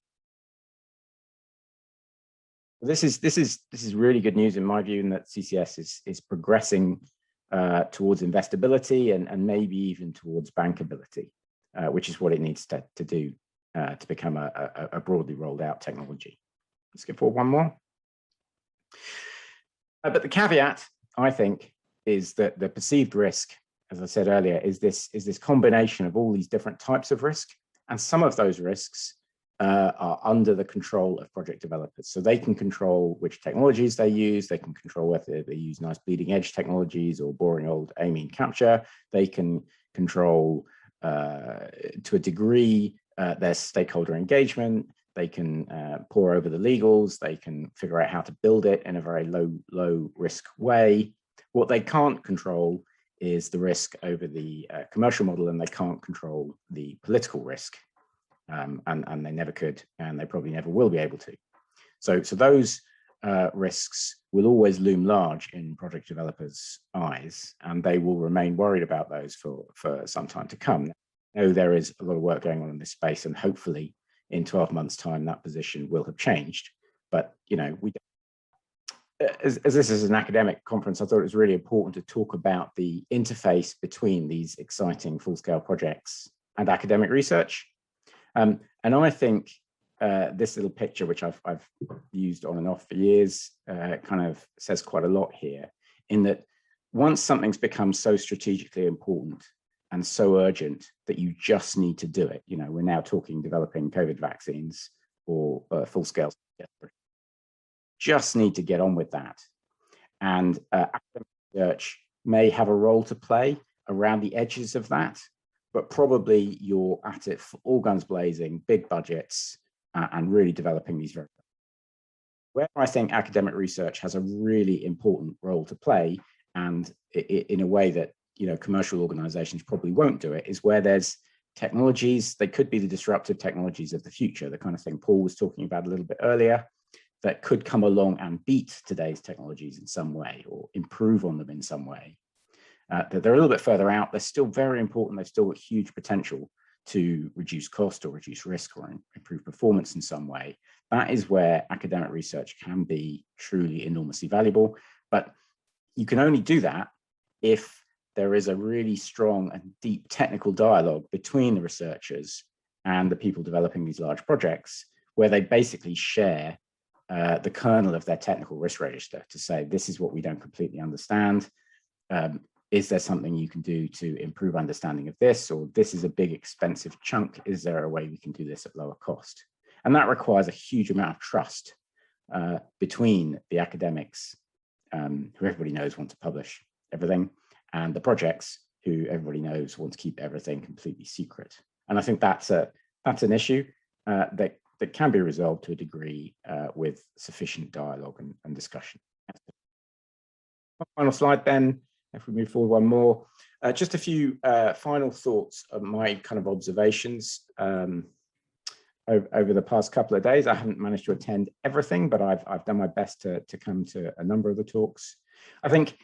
this is really good news in my view, in that CCS is progressing towards investability and maybe even towards bankability, which is what it needs to do to become a broadly rolled out technology. Let's skip forward one more. But the caveat, I think, is that the perceived risk, as I said earlier, is this combination of all these different types of risk, and some of those risks are under the control of project developers. So they can control which technologies they use, they can control whether they use nice bleeding edge technologies or boring old amine capture, they can control to a degree their stakeholder engagement, they can pore over the legals, they can figure out how to build it in a very low risk way. What they can't control is the risk over the commercial model, and they can't control the political risk, and they never could, and they probably never will be able to. So those risks will always loom large in project developers' eyes, and they will remain worried about those for some time to come. I know there is a lot of work going on in this space, and hopefully in 12 months' time that position will have changed. But as this is an academic conference, I thought it was really important to talk about the interface between these exciting full-scale projects and academic research. And I think this little picture, which I've used on and off for years, kind of says quite a lot here, in that once something's become so strategically important and so urgent that you just need to do it, we're now talking developing COVID vaccines or full-scale, just need to get on with that. And academic research may have a role to play around the edges of that, but probably you're at it for all guns blazing, big budgets, and really developing these very. Where I think academic research has a really important role to play, and in a way that commercial organizations probably won't do it, is where there's technologies, they could be the disruptive technologies of the future, the kind of thing Paul was talking about a little bit earlier, that could come along and beat today's technologies in some way or improve on them in some way. That they're a little bit further out, they're still very important, they've still got huge potential to reduce cost or reduce risk or improve performance in some way. That is where academic research can be truly enormously valuable. But you can only do that if there is a really strong and deep technical dialogue between the researchers and the people developing these large projects, where they basically share the kernel of their technical risk register to say, this is what we don't completely understand. Is there something you can do to improve understanding of this? Or this is a big expensive chunk. Is there a way we can do this at lower cost? And that requires a huge amount of trust between the academics, who everybody knows want to publish everything, and the projects, who everybody knows want to keep everything completely secret. And I think that's an issue that can be resolved to a degree with sufficient dialogue and discussion. Final slide then, if we move forward one more. Just a few final thoughts of my kind of observations over the past couple of days. I haven't managed to attend everything, but I've done my best to come to a number of the talks. I think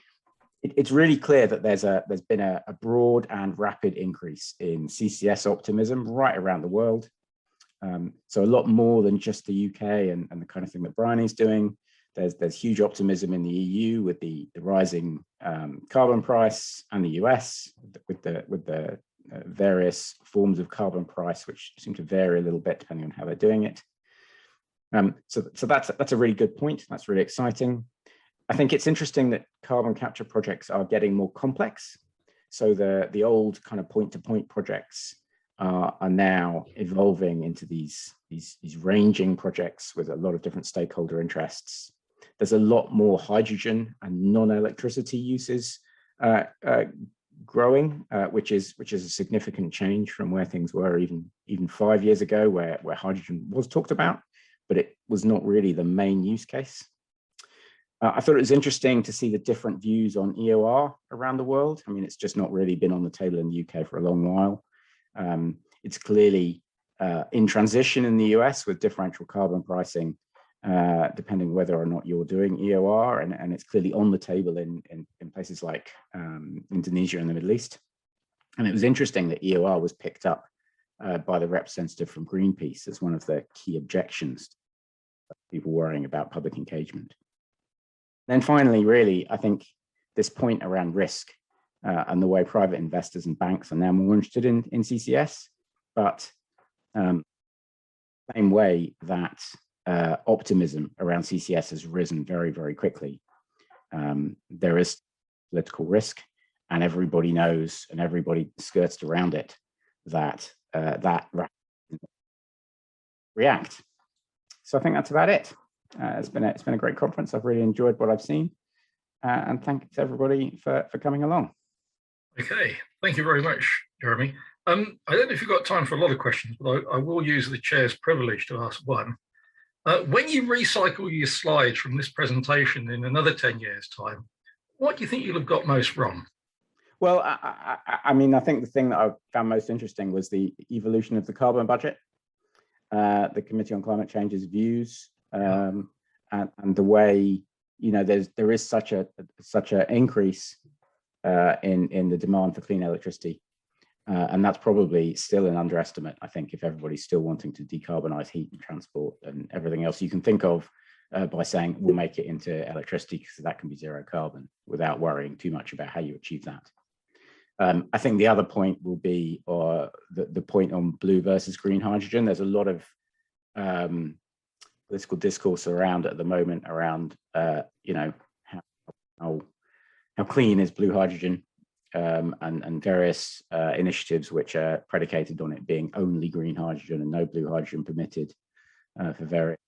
it's really clear that there's been a broad and rapid increase in CCS optimism right around the world. So a lot more than just the UK and the kind of thing that Bryony's doing. There's huge optimism in the EU with the rising carbon price, and the US with the various forms of carbon price, which seem to vary a little bit depending on how they're doing it. So that's a really good point. That's really exciting. I think it's interesting that carbon capture projects are getting more complex. So the old kind of point-to-point projects are now evolving into these ranging projects with a lot of different stakeholder interests. There's a lot more hydrogen and non-electricity uses growing, which is a significant change from where things were even 5 years ago, where hydrogen was talked about, but it was not really the main use case. I thought it was interesting to see the different views on EOR around the world. I mean, it's just not really been on the table in the UK for a long while. It's clearly in transition in the US with differential carbon pricing, depending whether or not you're doing EOR, and it's clearly on the table in places like Indonesia and the Middle East. And it was interesting that EOR was picked up by the representative from Greenpeace as one of the key objections to people worrying about public engagement. Then finally, really, I think this point around risk and the way private investors and banks are now more interested in CCS, but same way that optimism around CCS has risen very, very quickly. There is political risk, and everybody knows, and everybody skirts around it, that that react. So I think that's about it. It's been a great conference. I've really enjoyed what I've seen, and thanks everybody for coming along. Okay, thank you very much, Jeremy. I don't know if you've got time for a lot of questions, but I will use the chair's privilege to ask one. When you recycle your slides from this presentation in another 10 years' time, what do you think you'll have got most wrong? Well, I mean, I think the thing that I found most interesting was the evolution of the carbon budget, the Committee on Climate Change's views, and the way, you know, there is such an increase in the demand for clean electricity. And that's probably still an underestimate, I think, if everybody's still wanting to decarbonize heat and transport and everything else you can think of by saying we'll make it into electricity because that can be zero carbon without worrying too much about how you achieve that. I think the other point will be the point on blue versus green hydrogen. There's a lot of political discourse around at the moment around, you know, how clean is blue hydrogen. And various initiatives which are predicated on it being only green hydrogen and no blue hydrogen permitted for various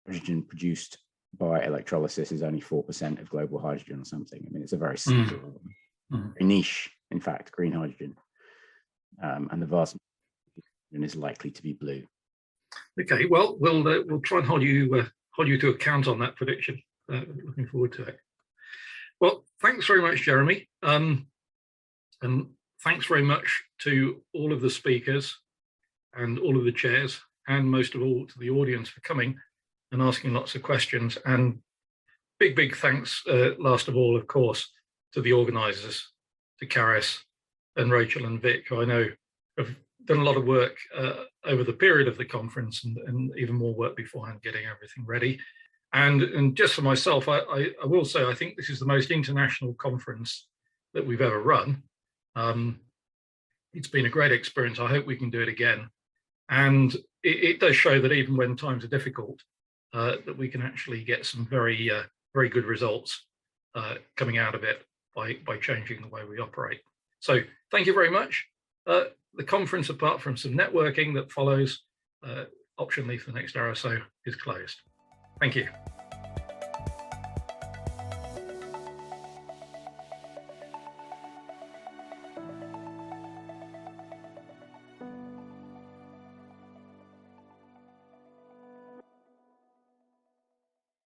hydrogen produced by electrolysis is only 4% of global hydrogen or something. I mean, it's a very simple, very niche, in fact, green hydrogen, and the vast majority is likely to be blue. Okay, well, we'll try and hold you to account on that prediction. Looking forward to it. Well, thanks very much, Jeremy. And thanks very much to all of the speakers and all of the chairs, and most of all to the audience for coming and asking lots of questions. And big thanks, last of all, of course, to the organisers, to Carey and Rachel and Vic, who I know have done a lot of work over the period of the conference and even more work beforehand getting everything ready. And just for myself, I will say I think this is the most international conference that we've ever run. It's been a great experience. I hope we can do it again. And it does show that even when times are difficult, that we can actually get some very good results coming out of it by changing the way we operate. So thank you very much. The conference, apart from some networking that follows, optionally for the next hour or so, is closed. Thank you.